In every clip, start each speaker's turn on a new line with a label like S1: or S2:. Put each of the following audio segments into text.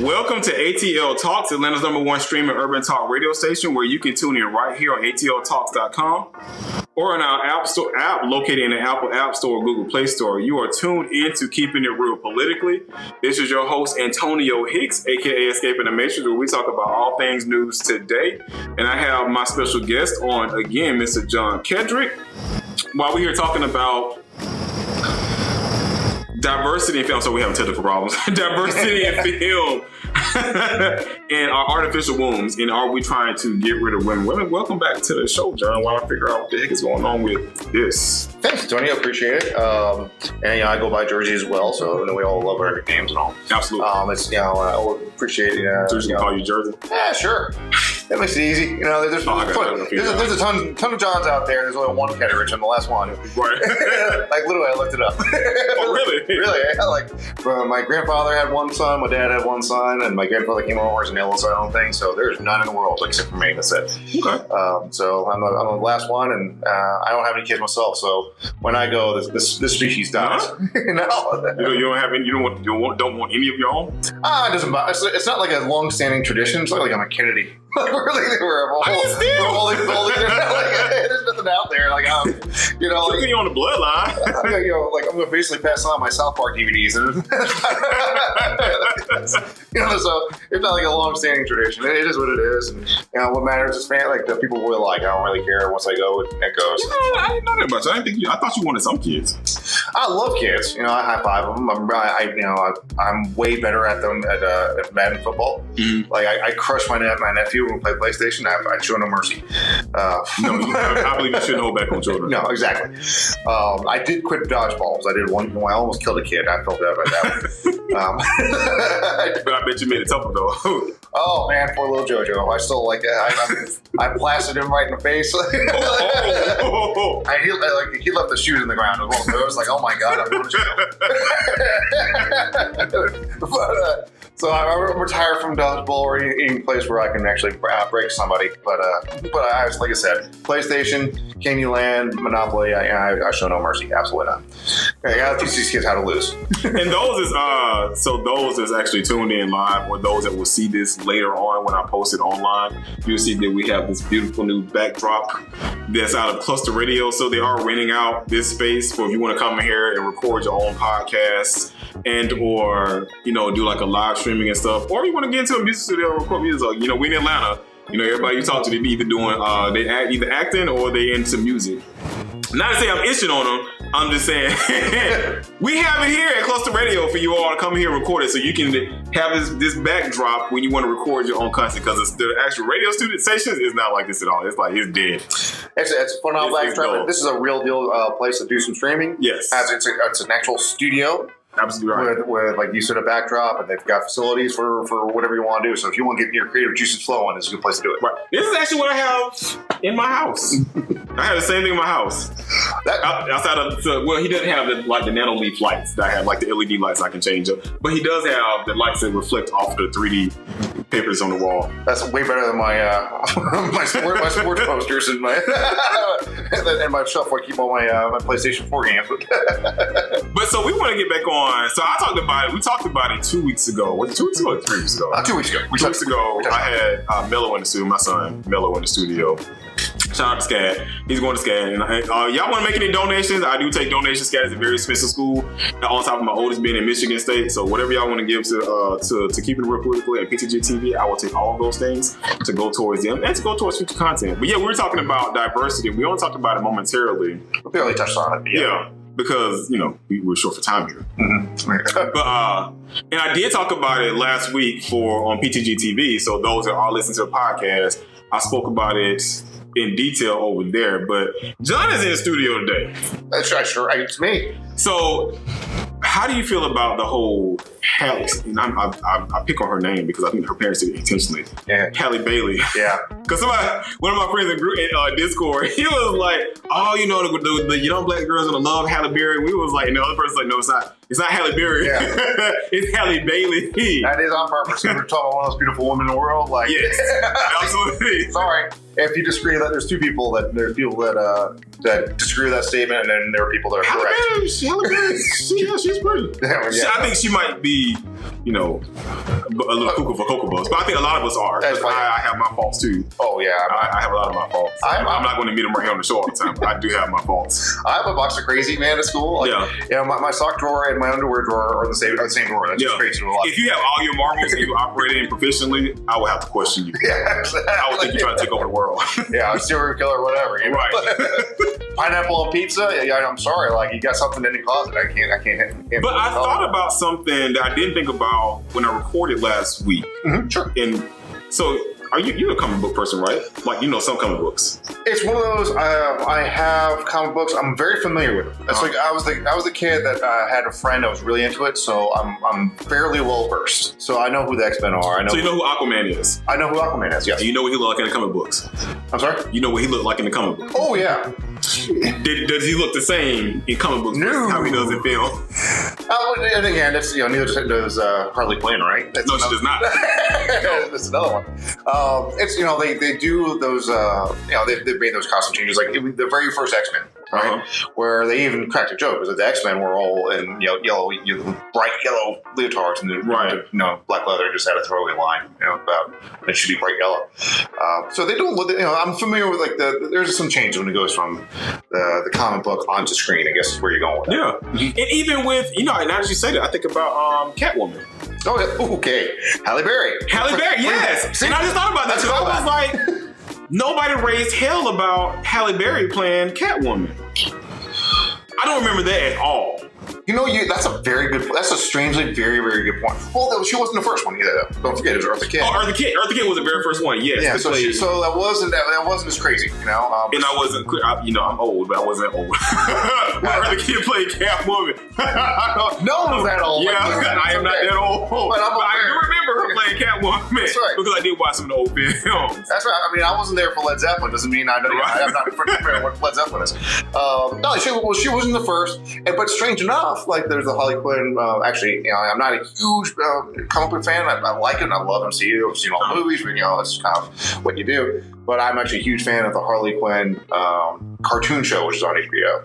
S1: Welcome to ATL Talks, Atlanta's #1 streaming urban talk radio station, where you can tune in right here on atltalks.com or in our app located in the Apple App Store or Google Play Store. You are tuned in to Keeping It Real Politically. This is your host, Antonio Hicks, aka Escaping the Matrix, where we talk about all things news today. And I have my special guest on again, Mr. John Koeddrich. While we're here talking about diversity in film, so we have technical problems. Diversity in film and our artificial wombs, and are we trying to get rid of women? Welcome back to the show, John. While I figure out what the heck is going on with this.
S2: Thanks, Tony. I appreciate it. And I go by Jersey as well, so we all love our nicknames and all.
S1: Absolutely.
S2: It's I appreciate it.
S1: Jersey call you Jersey.
S2: Yeah, sure. That makes it easy. There's a ton of Johns out there. There's only one Koeddrich, and the last one.
S1: Right.
S2: Like literally, I looked it up.
S1: Oh, really?
S2: Really? My grandfather had one son, my dad had one son, and my grandfather came over as an eldest son thing. So there's none in the world except for me. That's it.
S1: Okay.
S2: So I'm the last one, and I don't have any kids myself. So when I go, this species dies.
S1: No. You don't have any. You don't want any of your own.
S2: It doesn't matter. It's not like a long-standing tradition. It's not like I'm a Kennedy. We're holding there's nothing out there.
S1: You're on the bloodline.
S2: I'm going to basically pass on my South Park DVDs. So it's not like a long-standing tradition. It is what it is. And what matters is the people really like. I don't really care. Once I go, it goes.
S1: I didn't know that much. I thought you wanted some kids.
S2: I love kids. I high five them. I'm way better at them at Madden football.
S1: Mm-hmm.
S2: I crush my nephew when we play PlayStation. I show no mercy.
S1: No, I believe you shouldn't hold back on children.
S2: No, exactly. I did quit dodgeballs. I did one. I almost killed a kid. I felt bad about that.
S1: But I bet you made it tougher though.
S2: Oh man, poor little JoJo. I still I blasted him right in the face. He left the shoes in the ground. I was like, oh my god, I'm going to jail. So I'm retired from dodgeball or any place where I can actually break somebody. But I was, like I said, PlayStation, Candyland, Monopoly, I show no mercy. Absolutely not. I gotta teach these kids how to lose.
S1: And those is actually tuned in live, or those that will see this later on when I post it online, you'll see that we have this beautiful new backdrop that's out of Cluster Radio. So they are renting out this space for if you want to come in here and record your own podcast and or do like a live streaming and stuff, or you want to get into a music studio and record music. We in Atlanta. Everybody you talk to, they be either doing either acting or they into music. Not to say I'm itching on them. I'm just saying we have it here at Cluster Radio for you all to come here and record it, so you can have this backdrop when you want to record your own content. Because the actual radio student stations is not like this at all. It's dead.
S2: It's fun on backdrop. This is a real deal place to do some streaming.
S1: Yes,
S2: it's an actual studio.
S1: Absolutely right.
S2: With like you said, a backdrop, and they've got facilities for whatever you want to do. So if you want to get your creative juices flowing, it's a good place to do it.
S1: Right. This is actually what I have in my house. I have the same thing in my house. Outside of he doesn't have the nano leaf lights that I have, like the LED lights I can change up, but he does have the lights that reflect off the 3D papers on the wall.
S2: That's way better than my my sports posters and my and my shelf where I keep all my PlayStation 4 games.
S1: But so we want to get back on. So I talked about it. We talked about it 2 weeks ago. Was it 2 weeks ago or 3 weeks ago?
S2: 2 weeks ago.
S1: 2 weeks ago, I had Mello in the studio. My son Mello in the studio. Shout out to SCAD. He's going to SCAD. And y'all want to make any donations? I do take donations. SCAD is a very expensive school. On top of my oldest being in Michigan State. So whatever y'all want to give to Keeping It Real Politically and PTG TV, I will take all of those things to go towards them and to go towards future content. But yeah, we were talking about diversity. We only talked about it momentarily.
S2: We barely touched on it.
S1: Yeah. Because, we were short for time here.
S2: Mm-hmm.
S1: But, and I did talk about it last week on PTG TV. So those that are listening to the podcast, I spoke about it in detail over there. But John is in the studio today.
S2: That's sure. It's me. So
S1: how do you feel about the whole Halle? And I pick on her name because I think her parents did it intentionally.
S2: Yeah.
S1: Halle Bailey.
S2: Yeah.
S1: Because one of my friends in Discord, he was like, "Oh, the young black girls gonna love Halle Berry." We was like, and the other person's like, "No, it's not. It's not Halle Berry. Yeah. It's Halle Bailey."
S2: That is on purpose. We're talking about one of those beautiful women in the world. Like,
S1: yes, absolutely.
S2: Sorry. If you disagree with that, there's people that disagree with that statement, and then there are people that are correct.
S1: Halle Berry, she's pretty.
S2: Yeah.
S1: I think she might be you know, a little cuckoo for Cocoa Puffs. But I think a lot of us are. I have my faults too.
S2: Oh yeah,
S1: I have a lot of my faults. I'm not going to meet them right here on the show all the time, but I do have my faults.
S2: I have a box of Crazy Man at school. My sock drawer and my underwear drawer are the same drawer. That's just crazy.
S1: If you have all your marbles and you operate in proficiently, I would have to question you.
S2: Yeah, exactly. I
S1: would think you're trying to take over the world.
S2: Yeah, a serial killer or whatever. You know?
S1: Right.
S2: Pineapple on pizza. Yeah, I'm sorry. Like you got something in the closet. I can't.
S1: But I thought about something that I didn't think about when I recorded last week.
S2: Mm-hmm, sure.
S1: And so, you're a comic book person, right? Like, some comic books.
S2: It's one of those. I have comic books. I'm very familiar with them. It's like I was the kid that had a friend that was really into it, so I'm fairly well versed. So I know who the X-Men are.
S1: So you know who Aquaman is?
S2: I know who Aquaman is. Yes.
S1: And you know what he looked like in the comic books?
S2: I'm sorry.
S1: You know what he looked like in the comic books?
S2: Oh yeah.
S1: Does he look the same in comic books?
S2: No.
S1: How he does in film?
S2: And again, that's neither does Harley Quinn, right?
S1: No, she does not.
S2: That's another one. It's they do those they've made those costume changes like the very first X-Men, right? Where they even cracked a joke because the X-Men were all in yellow, bright yellow leotards and black leather. Just had a throwaway line about it should be bright yellow. So they don't. I'm familiar with there's some change when it goes from the comic book onto screen. I guess is where you're going with that.
S1: Yeah, and even with now that you say that, I think about Catwoman.
S2: Oh, okay. Halle Berry,
S1: yes. And I just thought about that because I was like, nobody raised hell about Halle Berry playing Catwoman. I don't remember that at all.
S2: That's a strangely very, very good point. Well, she wasn't the first one either. Don't forget, it was Eartha Kitt.
S1: Oh, Eartha Kitt. Eartha Kitt was the very first one. Yes.
S2: Yeah. So that wasn't as crazy, And
S1: I wasn't. I'm old, but I wasn't old. Eartha Kitt played Catwoman.
S2: No one was that old.
S1: Yeah, I am not that old. But I do remember her playing Catwoman.
S2: That's right.
S1: Because I did watch some of the old films.
S2: That's right. I mean, I wasn't there for Led Zeppelin. Doesn't mean I'm not familiar with what Led Zeppelin is. No, she wasn't the first. But strange enough. Like there's the Harley Quinn. I'm not a huge comic book fan. I like it and I love MCU. I've seen all the movies, but it's kind of what you do. But I'm actually a huge fan of the Harley Quinn cartoon show, which is on HBO,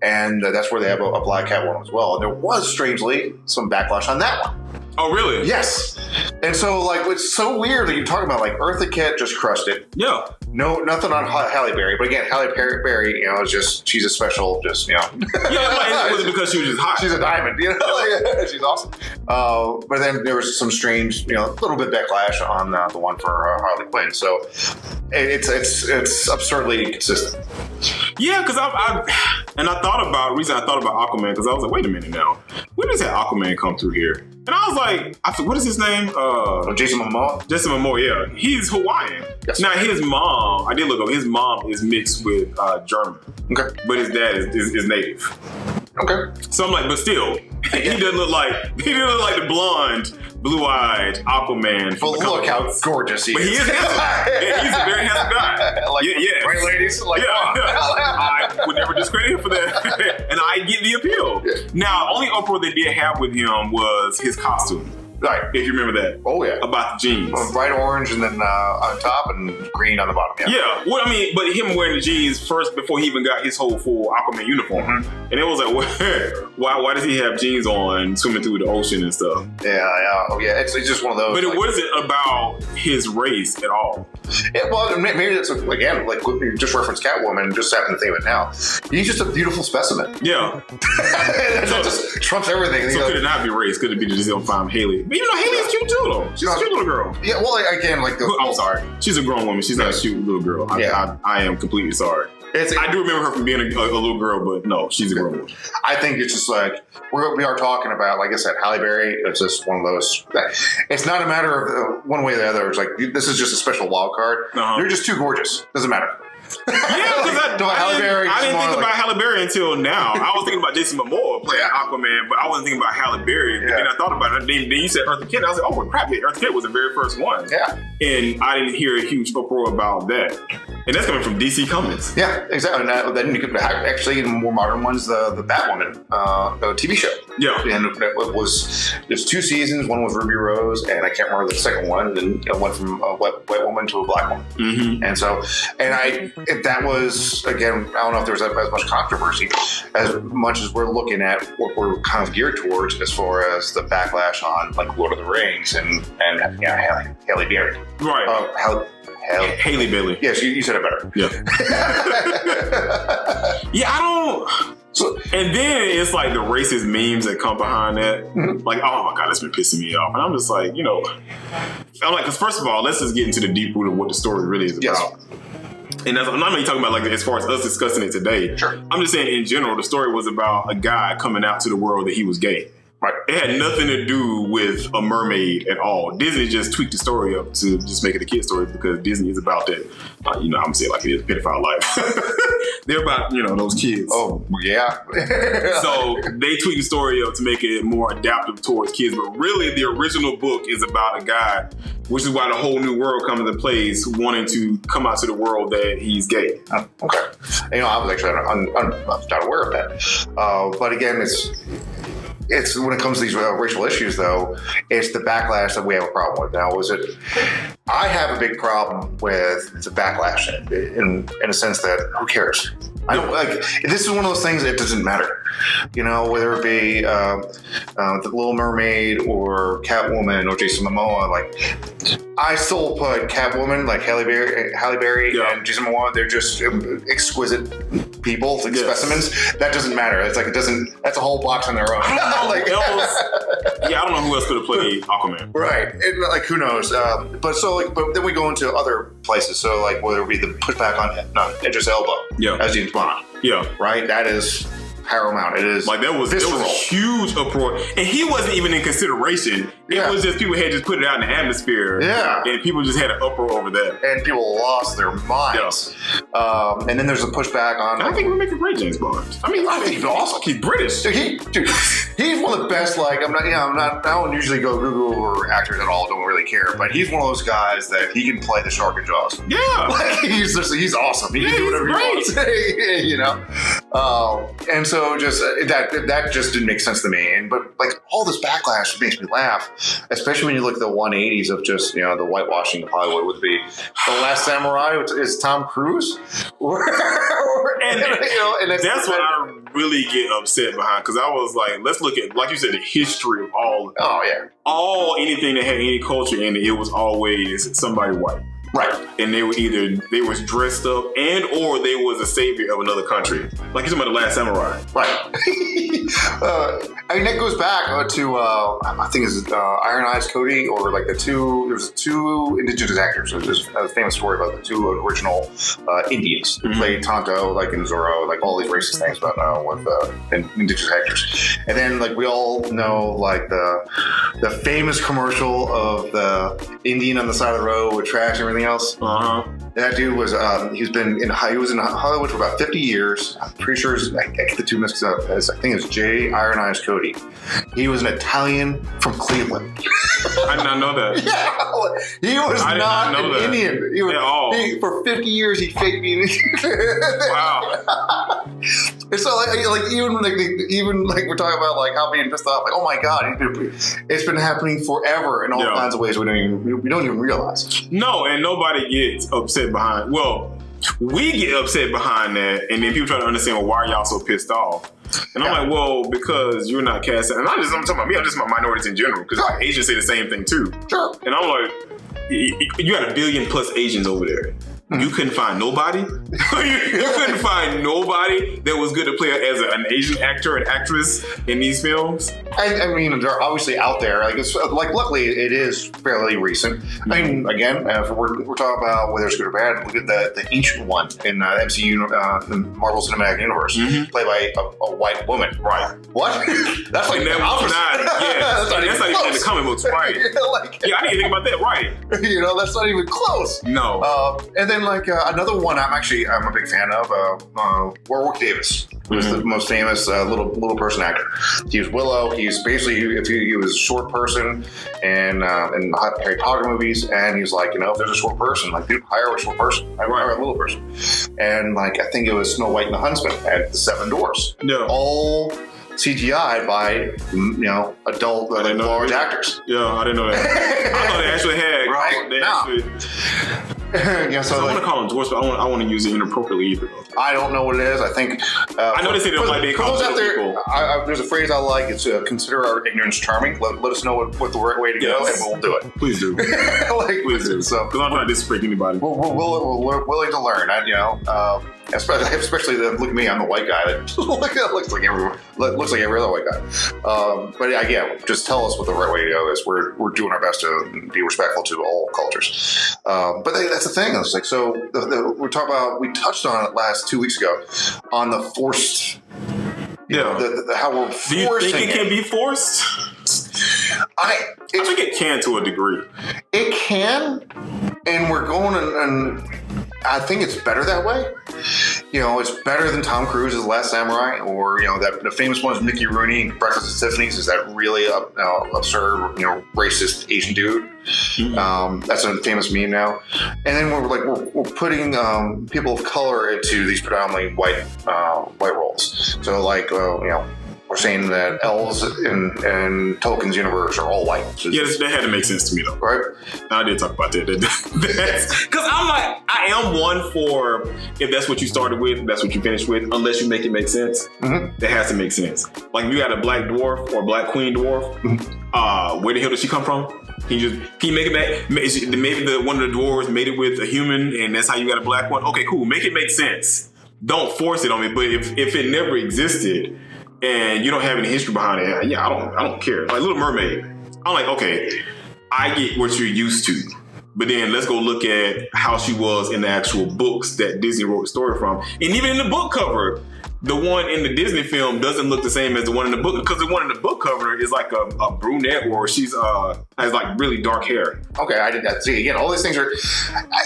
S2: and that's where they have a Black Cat one as well. And there was strangely some backlash on that one.
S1: Oh, really?
S2: Yes. And so, it's so weird that you're talking about, Eartha Kitt just crushed it.
S1: Yeah.
S2: No, nothing on Halle Berry. But again, Halle Berry, she's a special,
S1: Yeah, it wasn't because she was just hot.
S2: She's a diamond, she's awesome. But then there was some strange, little bit backlash on the one for Harley Quinn. So it's absurdly inconsistent.
S1: Yeah, because I thought about Aquaman because I was like, wait a minute now, when does that Aquaman come through here? And I was like, what is his name?
S2: Jason Momoa.
S1: Jason Momoa, yeah. He's Hawaiian. Yes. Now, his mom, I did look up, his mom is mixed with German. Okay. But his dad is native.
S2: Okay.
S1: So I'm like, but still, he doesn't look like the blonde, blue-eyed Aquaman.
S2: But look how gorgeous he is.
S1: But he is handsome. He's a very handsome guy.
S2: Right, ladies?
S1: I would never discredit him for that. And I get the appeal. Yeah. Now, only uproar they did have with him was his costume. Right, if you remember that.
S2: Oh, yeah.
S1: About the jeans.
S2: Bright orange and then on top and green on the bottom.
S1: Yeah. Well, but him wearing the jeans first before he even got his whole full Aquaman uniform. Mm-hmm. And it was like, why does he have jeans on swimming through the ocean and stuff?
S2: Yeah. Oh, yeah. It's just one of those.
S1: But it wasn't about his race at all.
S2: Yeah, well, maybe it's, again, you just referenced Catwoman, just happened to think of it now. He's just a beautiful specimen.
S1: Yeah.
S2: That just trumps everything.
S1: So could it not be race? Could it be just fine Haley? But Haley is cute too, though. She's a cute little girl.
S2: Yeah, well, again,
S1: I'm sorry. She's a grown woman. She's not a cute little girl. I am completely sorry. I do remember her from being a little girl, but no, she's a grown woman.
S2: I think it's just we are talking about, like I said, Halle Berry. It's just one of those. It's not a matter of one way or the other. It's this is just a special wild card. They're just too gorgeous. Doesn't matter.
S1: Yeah, because I didn't think about Halle Berry until now. I was thinking about Jason Momoa playing Aquaman, but I wasn't thinking about Halle Berry. But then I thought about it. Then you said Eartha Kitt. I was like, oh, well, crap, Eartha Kitt was the very first one.
S2: Yeah.
S1: And I didn't hear a huge uproar about that. And that's coming from DC Comics.
S2: Yeah, exactly. And then you could actually, in more modern ones, the Batwoman, the TV show.
S1: Yeah.
S2: And there's 2 seasons. One was Ruby Rose, and I can't remember the second one. And it went from a white woman to a black woman.
S1: Mm-hmm.
S2: And so, that was, again, I don't know if there was as much controversy as much as we're looking at what we're kind of geared towards as far as the backlash on like Lord of the Rings and Halle Berry.
S1: Right. Haley Bailey.
S2: Yes, you said it better.
S1: Yeah. Yeah, I don't. So, and then it's like the racist memes that come behind that. Mm-hmm. Like, oh my God, that's been pissing me off. And I'm just like, I'm like, because first of all, let's just get into the deep root of what the story really is about. And I'm not even talking about like as far as us discussing it today.
S2: Sure.
S1: I'm just saying in general, the story was about a guy coming out to the world that he was gay. Right. It had nothing to do with a mermaid at all. Disney just tweaked the story up to just make it a kid story because Disney is about that. I'm gonna say it like it is, pedophile life. They're about those kids.
S2: Oh yeah.
S1: So they tweaked the story up to make it more adaptive towards kids. But really, the original book is about a guy, which is why the whole new world comes into place, wanting to come out to the world that he's gay.
S2: Okay. I was actually not aware of that. But again, it's when it comes to these racial issues, though, it's the backlash that we have a problem with. Now, I have a big problem with the backlash in a sense that who cares? I don't this is one of those things that doesn't matter. Whether it be the Little Mermaid or Catwoman or Jason Momoa, I still put Catwoman, like Halle Berry and Jason Momoa, they're just exquisite people, specimens. That doesn't matter. It's like that's a whole box on their own.
S1: I don't know who else could have played Aquaman.
S2: Right. And, who knows? But then we go into other places. So whether it be the pushback on Idris Elba as James Bond. Yeah. Right? That is paramount. It is
S1: there was a huge uproar, and he wasn't even in consideration. It was just people had just put it out in the atmosphere, and people just had an uproar over that, and people lost their minds. And then there's a pushback on. I think we make a great James Bond. I think he's awesome. He's British.
S2: He's one of the best. I don't usually go Google or actors at all. Don't really care, but he's one of those guys that he can play the shark in Jaws.
S1: Yeah,
S2: he's awesome. He can do whatever he wants. And so just that just didn't make sense to me. But all this backlash makes me laugh, especially when you look at the 180s of just the whitewashing of Hollywood would be The Last Samurai is Tom Cruise, and
S1: that's what I really get upset behind, because I was like, let's look at, like you said, the history of anything that had any culture in it. It was always somebody white.
S2: Right.
S1: And they was dressed up or they was a savior of another country. Like you're talking about The Last Samurai.
S2: Right. That goes back to, I think it's Iron Eyes Cody, or there's 2 indigenous actors. There's a famous story about the 2 original Indians who played Tonto, in Zorro, all these racist things about with indigenous actors. And then we all know the famous commercial of the Indian on the side of the road with trash and everything else. That dude was he was in Hollywood for about 50 years. I'm pretty sure I get the 2 mixed up. I think it's J. Iron Eyes Cody. He was an Italian from Cleveland.
S1: I did not know that.
S2: Yeah, he was not an Indian. He was, for 50 years he faked being Indian.
S1: Wow.
S2: And so even we're talking about how being pissed off, oh my God, it's been happening forever in all kinds of ways we don't even realize.
S1: No, and nobody gets upset behind. Well, we get upset behind that, and then people try to understand, why are y'all so pissed off? And I'm like, because you're not casting. And I'm talking about me. I'm just about minorities in general, because Asians say the same thing too.
S2: Sure.
S1: And I'm like, you got 1 billion plus Asians over there. You couldn't find nobody? You couldn't find nobody that was good to play as an Asian actor and actress in these films?
S2: I mean, they're obviously out there. Luckily, it is fairly recent. I mean, again, if we're talking about whether it's good or bad, look at the ancient one in MCU, the Marvel Cinematic Universe, played by a white woman.
S1: Right.
S2: What? That's
S1: and that was not, that's not even in the comic books, right? I didn't think about that, right?
S2: That's not even close.
S1: No.
S2: And then then like another one I'm a big fan of, Warwick Davis, who's the most famous little person actor. He was Willow. He's basically he was a short person in Harry Potter movies, and he's like, if there's a short person, like, dude, hire a short person, hire a little person. And like, I think it was Snow White and the Huntsman at the 7 Dwarfs.
S1: Yeah.
S2: All CGI by adult large actors.
S1: Yeah, I didn't know that. I thought they actually had. So I want to call them dwarfs, but I want to use it inappropriately either.
S2: I don't know what it is. I think
S1: I know they say they don't like being called out there.
S2: There's a phrase I like. It's consider our ignorance charming. Let us know what the right way to go, and we'll do it.
S1: Please do. Please do. So, because I'm not trying to disrespect anybody.
S2: We're willing to learn. Especially look at me. I'm the white guy that looks like every other white guy. But again, just tell us what the right way to go is. We're doing our best to be respectful to all cultures. But that's the thing. It's like, so we touched on it last 2 weeks ago on the forced. How we're forcing.
S1: Do you think it can be forced? I think it can to a degree.
S2: It can, and we're going and I think it's better that way. It's better than Tom Cruise's Last Samurai, or that the famous one is Mickey Rooney in Breakfast at Tiffany's. Is that really absurd, racist Asian dude? Mm-hmm. That's a famous meme now. And then we're putting people of color into these predominantly white roles. So we're saying that elves in Tolkien's universe are all white. So
S1: that had to make sense to me, though.
S2: Right?
S1: I did talk about that. Because I'm like, I am one for, if that's what you started with, that's what you finished with, unless you make it make sense, that has to make sense. Like, if you got a black dwarf or a black queen dwarf, where the hell does she come from? Can you make it back? Maybe one of the dwarves made it with a human, and that's how you got a black one? Okay, cool. Make it make sense. Don't force it on me. But if it never existed, and you don't have any history behind it, I don't care. Like Little Mermaid, I'm like, okay, I get what you're used to, but then let's go look at how she was in the actual books that Disney wrote the story from. And even in the book cover, the one in the Disney film doesn't look the same as the one in the book, because the one in the book cover is like a brunette, or she's has like really dark hair. Okay, I did that. See, again, all these things are.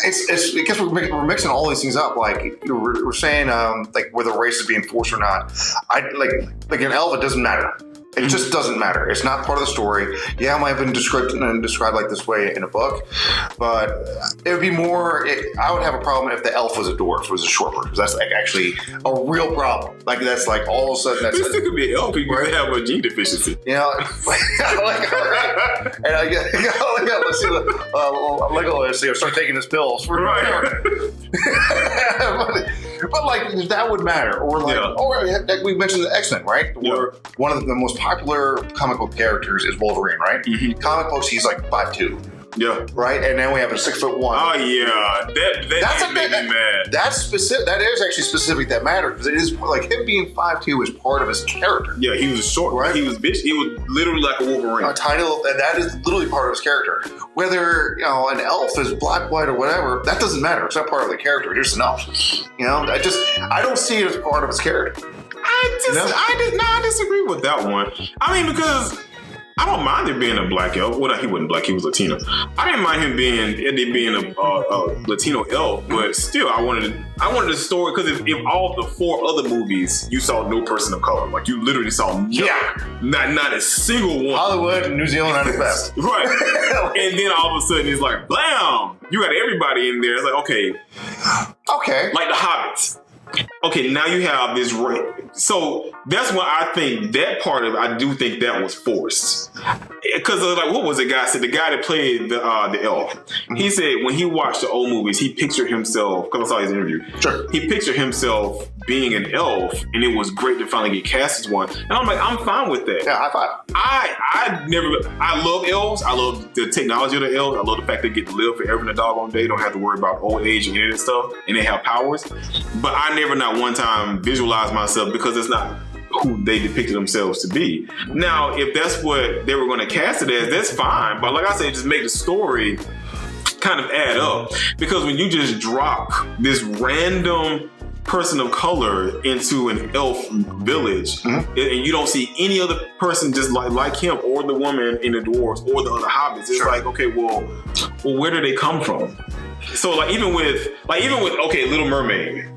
S1: It's because we're mixing all these things up. Like we're saying, like whether race is being forced or not. Like an elf, it doesn't matter. It just doesn't matter. It's not part of the story. Yeah, it might have been described like this way in a book, but it would be more. I would have a problem if the elf was a dwarf, was a short person. That's like actually a real problem. Like that's like all of a sudden. That's this could be an elf. You could have a gene deficiency.
S2: And let's see Legolas start taking his pills. Right. But like that would matter, or like we mentioned the X-Men, right? Where one of the most popular comic book characters is Wolverine, right? Mm-hmm. Comic books, he's like 5'2". Yeah. Right? And then we have a 6'1".
S1: Oh yeah. That's a bit mad.
S2: That's specific. That is actually specific that matters, because it is like him being 5'2" is part of his character.
S1: Yeah, he was short, right? He was literally like a Wolverine.
S2: A tiny little, and that is literally part of his character. Whether an elf is black, white, or whatever, that doesn't matter. It's not part of the character. It's just an elf. I don't see it as part of his character.
S1: I disagree with that one. I mean, because I don't mind there being a black elf. Well, he wasn't black; he was Latino. I didn't mind him being a Latino elf, but still, I wanted the story, because if all the 4 other movies you saw no person of color, like you literally saw not a single one.
S2: Hollywood and New Zealand are the best,
S1: right? And then all of a sudden it's like, blam! You got everybody in there. It's like, okay, like the Hobbits. Okay, now you have this race. So that's when I think that part of it, I do think that was forced. Because like, what was the guy said? The guy that played the elf. He said when he watched the old movies, he pictured himself, because I saw his interview. Sure. He pictured himself being an elf, and it was great to finally get cast as one. And I'm like, I'm fine with that.
S2: Yeah, high five.
S1: I love elves. I love the technology of the elves. I love the fact they get to live forever in a doggone day. Don't have to worry about old age and any of that stuff. And they have powers. But I never not one time visualized myself, because it's not who they depicted themselves to be. Now, if that's what they were going to cast it as, that's fine. But like I said, just make the story kind of add up. Because when you just drop this random person of color into an elf village, and you don't see any other person just like him, or the woman in the dwarves, or the other hobbits, it's like, okay, well, where do they come from? So like even with okay, Little Mermaid.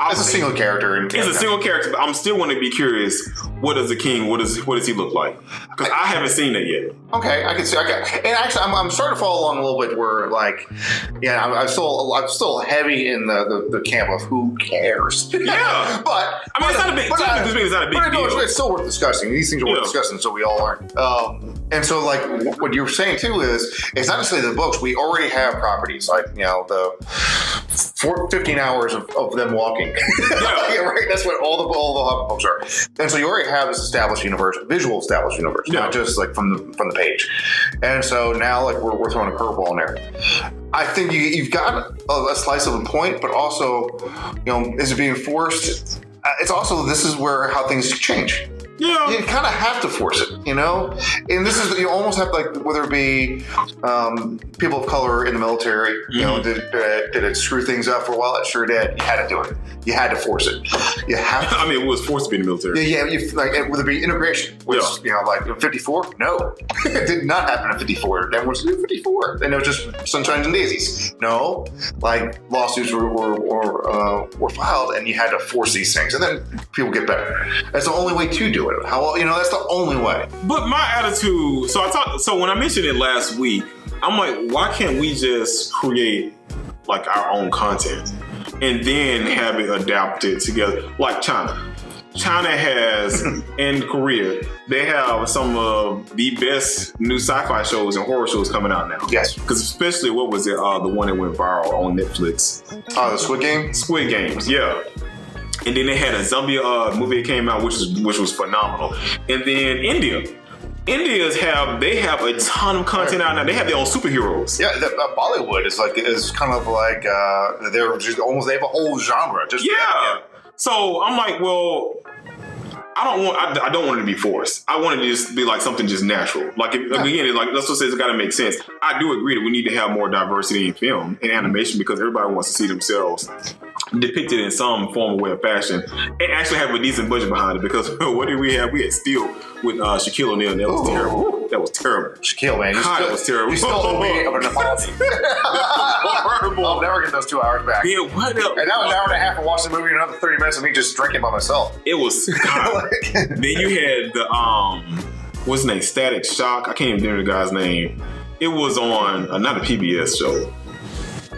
S2: It's a single character.
S1: It's a single character, but I'm still going to be curious. What does the king? What does he look like? Because I haven't seen that yet.
S2: Okay, I can see. Okay, and actually, I'm starting to follow along a little bit. Where like, yeah, I'm still heavy in the camp of who cares.
S1: Yeah,
S2: but
S1: I mean, it's not a big. It's not a big deal.
S2: It's still worth discussing. These things are worth discussing, so we all learn. And so, like, what you're saying too is, it's not necessarily the books. We already have properties, like the 15 hours of them walking. Yeah, right. That's what all the Hobbit books are. And so you already have this established universe, visual established universe, not just like from the page. And so now, like, we're throwing a curveball in there. I think you've got a slice of a point, but also, is it being forced? It's also, this is where how things change.
S1: Yeah,
S2: you kind of have to force it, And this is, you almost have to, like, whether it be people of color in the military, did it screw things up for a while? It sure did. You had to do it. You had to force it. You have to.
S1: I mean, it was forced to be in the military.
S2: Yeah. Like, whether it be integration, which like in 54, no, it did not happen in 54. That was 54. Then it was just sunshines and daisies. No, like lawsuits were filed, and you had to force these things, and then people get better. That's the only way to do it. That's the only way.
S1: But my attitude, so when I mentioned it last week, I'm like, why can't we just create like our own content and then have it adapted together? Like China has, in Korea, they have some of the best new sci-fi shows and horror shows coming out now.
S2: Yes.
S1: Because especially, what was it? The one that went viral on Netflix.
S2: The Squid Game?
S1: Squid Games, yeah. And then they had a zombie movie that came out, which was phenomenal. And then India's have a ton of content out now. They have their own superheroes.
S2: Yeah, Bollywood is kind of like they have a whole genre.
S1: So I'm like, well, I don't want it to be forced. I want it to just be like something just natural. Like, again, like let's just say it's got to make sense. I do agree that we need to have more diversity in film and animation because everybody wants to see themselves depicted in some form or way of fashion and actually have a decent budget behind it. Because what did we have? We had Steel with Shaquille O'Neal, and that was terrible. That was terrible.
S2: Shaquille, man,
S1: that was terrible.
S2: You still owe me of an apology.
S1: Horrible.
S2: I'll never get those 2 hours back.
S1: Yeah, what up?
S2: And that was an hour and a half of watching the movie, and another 30 minutes of me just drinking by myself.
S1: It was. Then you had the what's his name? Static Shock. I can't even remember the guy's name. It was on not a PBS show.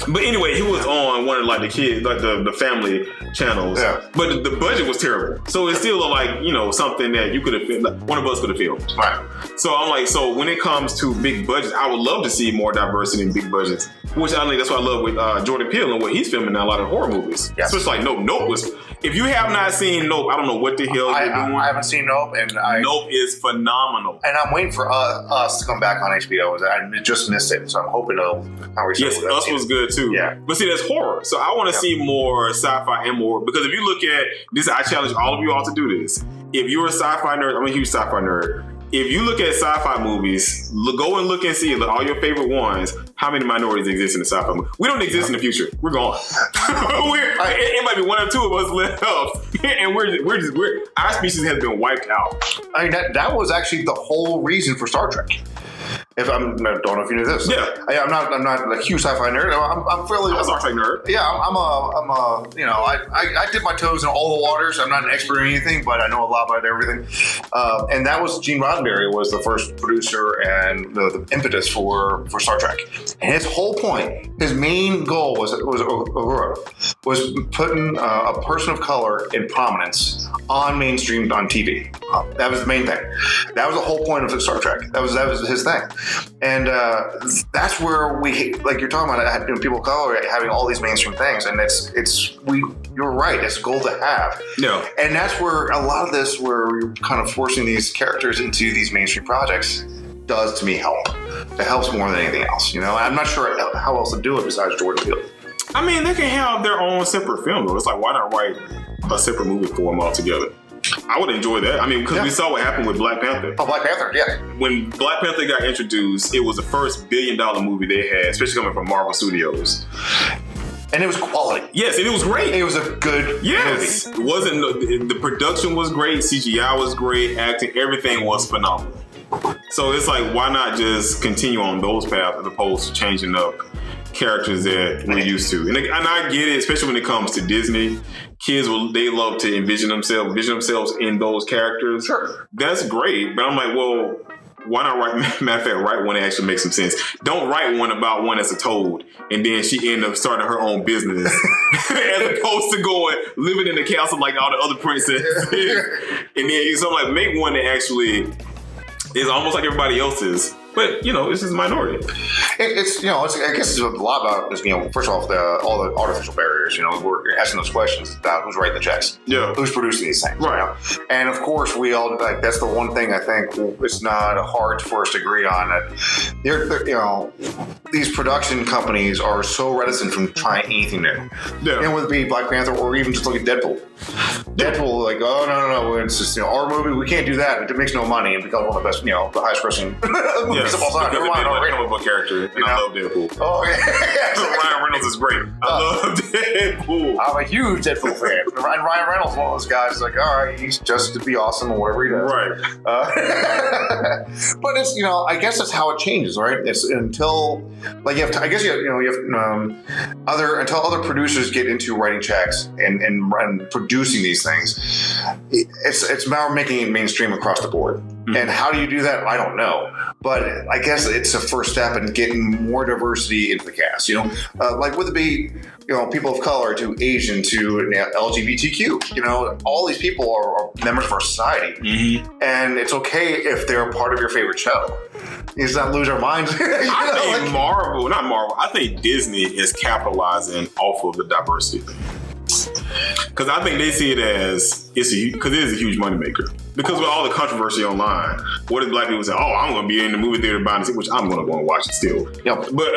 S1: But anyway, he was on one of like the kids, like the family channels. Yeah. But the budget was terrible. So it's still like, something that you could have, like, one of us could have filmed.
S2: Right.
S1: So I'm like, so when it comes to big budgets, I would love to see more diversity in big budgets. Which I think that's what I love with Jordan Peele and what he's filming now, a lot of horror movies. Yes. Especially like Nope. Nope was, if you have not seen Nope, I don't know what the hell you're doing.
S2: I haven't seen Nope.
S1: Nope is phenomenal.
S2: And I'm waiting for Us to come back on HBO. I just missed it, so I'm hoping
S1: Yes, Us was good too.
S2: Yeah.
S1: But see, that's horror. So I want to see more sci-fi and more, because if you look at this, I challenge all of you all to do this. If you're a sci-fi nerd, I'm a huge sci-fi nerd. If you look at sci-fi movies, go and look and see all your favorite ones. How many minorities exist in the sci-fi movie? We don't exist in the future. We're gone. It might be one or two of us left, and we're our species has been wiped out.
S2: I mean, that was actually the whole reason for Star Trek. I don't know if you knew this.
S1: Yeah,
S2: I'm not a huge sci-fi nerd. I'm fairly. I'm a
S1: Star Trek nerd.
S2: Yeah, I dip my toes in all the waters. I'm not an expert in anything, but I know a lot about everything. And that was Gene Roddenberry was the first producer and the impetus for Star Trek. And his whole point, his main goal was putting a person of color in prominence on mainstream on TV. That was the main thing. That was the whole point of Star Trek. That was his thing. And that's where like you're talking about, people of color having all these mainstream things, and you're right, it's a goal to have.
S1: No.
S2: And that's where a lot of this, where you're kind of forcing these characters into these mainstream projects, does to me help. It helps more than anything else. I'm not sure how else to do it besides Jordan Peele.
S1: I mean, they can have their own separate film though. It's like, why not write a separate movie for them all together? I would enjoy that. I mean, because we saw what happened with Black Panther.
S2: Oh, Black Panther, yeah.
S1: When Black Panther got introduced, it was the first $1 billion movie they had, especially coming from Marvel Studios.
S2: And it was quality.
S1: Yes, and it was great.
S2: It was a good movie.
S1: It wasn't. The production was great. CGI was great. Acting, everything was phenomenal. So it's like, why not just continue on those paths as opposed to changing up characters that we're used to. And I get it, especially when it comes to Disney. Kids they love to envision themselves in those characters.
S2: Sure.
S1: That's great. But I'm like, well, why not write one that actually makes some sense? Don't write one about one that's a toad and then she ended up starting her own business as opposed to living in the castle like all the other princesses. And then so I'm like, make one that actually is almost like everybody else's. But, it's just a minority.
S2: I guess it's a lot about, first off, all the artificial barriers. We're asking those questions about who's writing the checks.
S1: Yeah.
S2: Who's producing these things.
S1: Right.
S2: And, of course, we all, that's the one thing I think it's not hard for us to agree on. That these production companies are so reticent from trying anything new.
S1: Yeah.
S2: And whether it be Black Panther or even just look at Deadpool. Deadpool, like, oh, no. It's just, our movie, we can't do that. It makes no money and becomes one of the best, the highest grossing movies of all time.
S1: Never mind, a comic book character, and I love Deadpool.
S2: Oh, yeah.
S1: So Ryan Reynolds is great. I love Deadpool.
S2: I'm a huge Deadpool fan. And Ryan Reynolds is one of those guys who's like, all right, he's just to be awesome or whatever he does.
S1: Right.
S2: But it's, I guess that's how it changes, right? It's until, like, until other producers get into writing checks and producing these things, it's about making it mainstream across the board. Mm-hmm. And how do you do that? I don't know. But I guess it's a first step in getting more diversity into the cast. Like would it be, people of color to Asian to LGBTQ? All these people are members of our society,
S1: mm-hmm.
S2: and it's okay if they're a part of your favorite show. Let's not lose our minds.
S1: I think I think Disney is capitalizing off of the diversity thing. Because I think they see it as because it is a huge moneymaker. Because with all the controversy online, what if black people say, "Oh, I'm going to be in the movie theater buying this," which I'm going to go and watch it still.
S2: Yep.
S1: But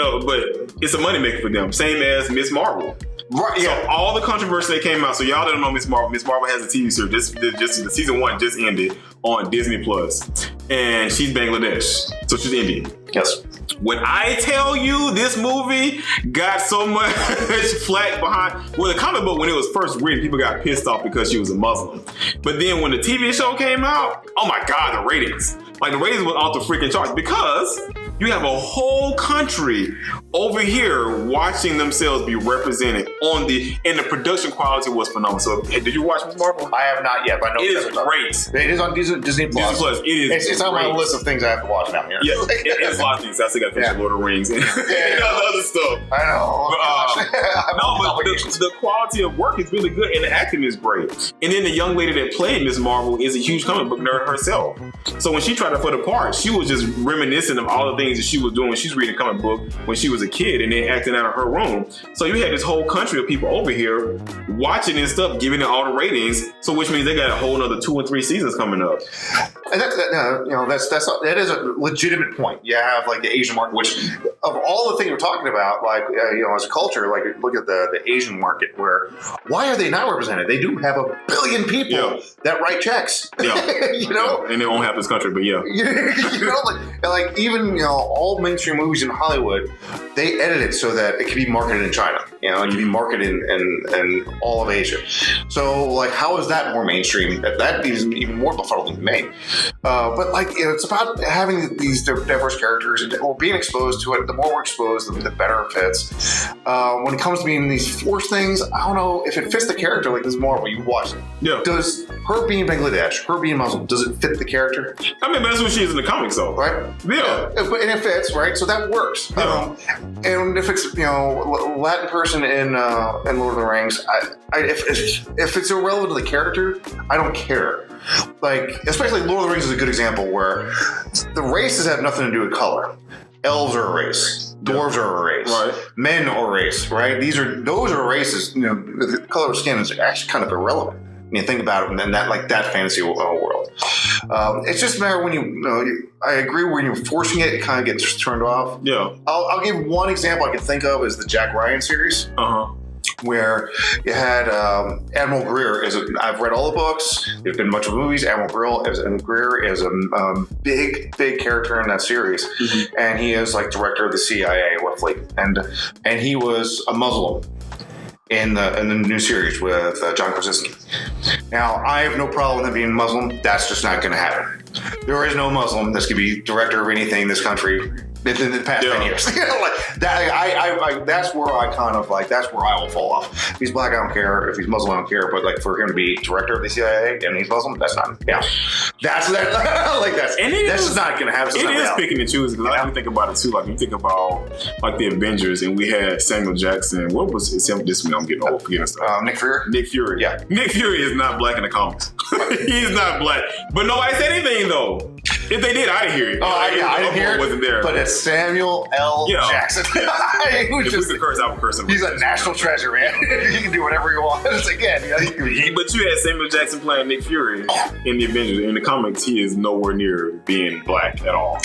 S1: it's a moneymaker for them. Same as Miss Marvel.
S2: Right.
S1: So all the controversy that came out. So y'all don't know Miss Marvel. Miss Marvel has a TV series. Just the season 1 just ended on Disney Plus, and she's Bangladesh, so she's Indian.
S2: Yes.
S1: When I tell you this movie got so much flack behind, the comic book when it was first written, people got pissed off because she was a Muslim. But then when the TV show came out, oh my God, the ratings. Like the ratings was off the freaking charts because you have a whole country over here watching themselves be represented and the production quality was phenomenal. So did you watch Miss Marvel?
S2: I have not yet, but I know
S1: it is great.
S2: It is on Disney Plus.
S1: Disney Plus.
S2: It's on my list of things I have to watch now.
S1: Yeah, it's a lot of things. I still got to finish Lord of the Rings and other stuff.
S2: I know.
S1: But the quality of work is really good and the acting is great. And then the young lady that played Miss Marvel is a huge comic book nerd herself. So when she tried to put a part, she was just reminiscent of all the things that she was doing when she was reading a comic book when she was a kid and then acting out of her room. So you had this whole country of people over here watching and stuff, giving it all the ratings. So which means they got a whole another 2 or 3 seasons coming up.
S2: And that is a legitimate point. You have like the Asian market, which of all the things we're talking about, like as a culture, like look at the Asian market. Where why are they not represented? They do have 1 billion people that write checks.
S1: Yeah, and they won't have this country, but yeah.
S2: like even all mainstream movies in Hollywood, they edit it so that it can be marketed in China. It can be marketed in all of Asia. So like, how is that more mainstream? That is even more befuddling to me. But like, it's about having these diverse characters and we're being exposed to it. The more we're exposed, the better it fits. When it comes to being these forced things, I don't know if it fits the character. Like this Marvel, you watch it.
S1: Yeah.
S2: Does her being Bangladesh, her being Muslim, does it fit the character?
S1: I mean, that's what she is in the comics, though.
S2: Right?
S1: Yeah.
S2: And it fits, right? So that works.
S1: Yeah.
S2: And if it's Latin person in Lord of the Rings, if it's irrelevant to the character, I don't care. Like, especially Lord of the Rings is a good example where the races have nothing to do with color. Elves are a race. Dwarves are a race.
S1: Right.
S2: Men are a race. Right. Those are races. The color of skin is actually kind of irrelevant. When you think about it, and then that fantasy world. It's just a matter when I agree when you're forcing it, it kind of gets turned off.
S1: Yeah.
S2: I'll give one example I can think of is the Jack Ryan series. Where you had Admiral Greer. I've read all the books. There's been a bunch of movies. Admiral Greer is a big character in that series, and he is like director of the CIA roughly, and he was a Muslim in the new series with John Koeddrich. Now, I have no problem with him being Muslim. That's just not going to happen. There is no Muslim that's going to be director of anything in this country in the past 10 years. Like that, that's where I kind of like, that's where I will fall off. If he's black, I don't care. If he's Muslim, I don't care. But like for him to be director of the CIA and he's Muslim, that's not, that's that. Like that's just not going to happen.
S1: It is picking and choosing. Because I can think about it too. Like you think about like the Avengers, and we had Samuel Jackson. What was his? This one I'm getting old forgetting stuff.
S2: Nick Fury.
S1: Nick Fury.
S2: Yeah.
S1: Nick Fury is not black in the comics. He's not black. But nobody said anything though. If they did, I didn't hear it.
S2: I didn't hear it.
S1: Wasn't there.
S2: But it's Samuel L. Jackson.
S1: If we could curse, I would curse him.
S2: He's a national treasure, man. He can do whatever he wants. Again,
S1: but you had Samuel Jackson playing Nick Fury in the Avengers. In the comics, he is nowhere near being black at all.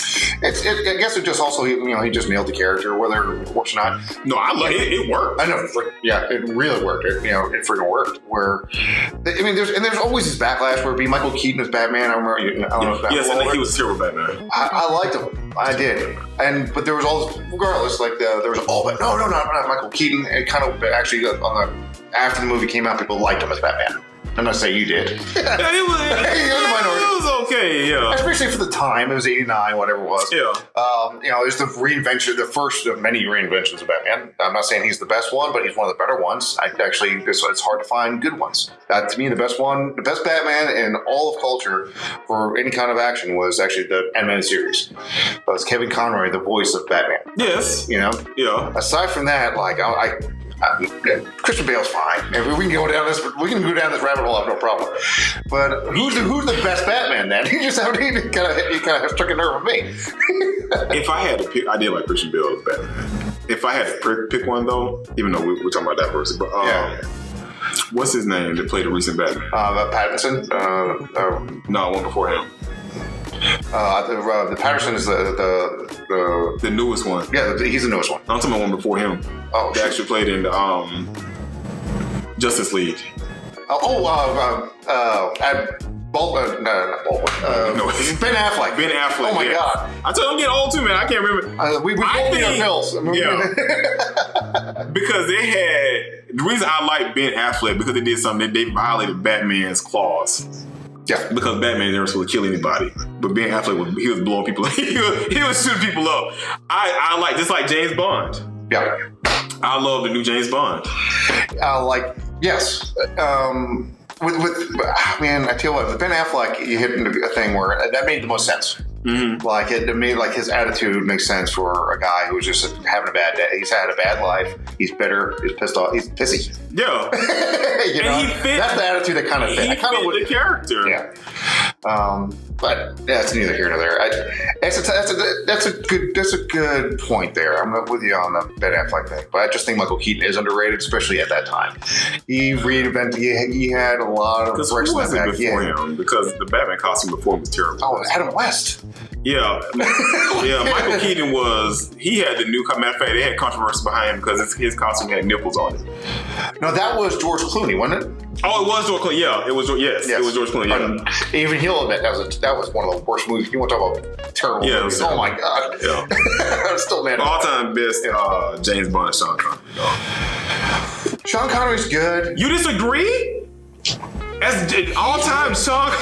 S2: I guess it just also, he just nailed the character, whether it works or not.
S1: No, I love it. It worked.
S2: I know. Yeah, it really worked. It freaking worked. There's always this backlash where it'd be Michael Keaton as Batman. I remember.
S1: Yes, I think he was a terrible Batman.
S2: I liked him. I did. But there was all this, regardless, like there was all, but no, not Michael Keaton. It kind of actually after the movie came out, people liked him as Batman. I'm not saying you did.
S1: It was okay, yeah.
S2: Especially for the time, it was '89, whatever it was.
S1: Yeah.
S2: It's the reinvention, the first of many reinventions of Batman. I'm not saying he's the best one, but he's one of the better ones. It's hard to find good ones. To me, the best Batman in all of culture for any kind of action was actually the animated series. It was Kevin Conroy, the voice of Batman.
S1: Yes.
S2: Yeah. Aside from that, like Christian Bale's fine. If we can go down this rabbit hole. I have no problem. But who's the best Batman then? You kind of struck a nerve with me.
S1: If I had to pick, I did like Christian Bale as Batman. If I had to pick one though, even though we're talking about that person, but what's his name that played the recent Batman?
S2: Pattinson.
S1: No, one before him.
S2: The Patterson is the
S1: newest one.
S2: Yeah, he's the newest one.
S1: I'm talking about one before him. Oh, they actually played in the Justice League.
S2: Not Baldwin. No, Ben Affleck.
S1: Ben Affleck.
S2: Oh my God!
S1: I told him I'm getting old too, man. I can't remember.
S2: We both need our pills.
S1: Because the reason I like Ben Affleck because they did something that they violated Batman's clause.
S2: Yeah,
S1: because Batman never supposed to kill anybody, but Ben Affleck was blowing people. he was shooting people up. I like just like James Bond.
S2: Yeah,
S1: I love the new James Bond.
S2: Yes. I tell you what, with Ben Affleck, you hit a thing where that made the most sense. Mm-hmm. Like it made like his attitude makes sense for a guy who's just having a bad day. He's had a bad life. He's bitter. He's pissed off. He's pissy.
S1: Yeah,
S2: and he fit. That's the attitude that kind of fit.
S1: He fit the character.
S2: Yeah. But that's neither here nor there. That's a good point there. I'm not with you on the Ben Affleck thing, but I just think Michael Keaton is underrated, especially at that time. He reinvented. He had a lot of.
S1: Because who was it before him? Because the Batman costume before him was terrible.
S2: Oh, Adam West.
S1: Yeah. Michael Keaton he had the new. Matter of fact, they had controversy behind him because his costume had nipples on it.
S2: No, that was George Clooney, wasn't it?
S1: Oh, it was George Clooney. Yeah, it was. Yes. It was George Clooney. Yeah.
S2: Even he'll admit that was one of the worst movies. You want to talk about terrible movies? Oh my God! Yeah. I'm still mad.
S1: All-time best James Bond, Sean Connery.
S2: Sean Connery's good.
S1: You disagree? As all-time, Sean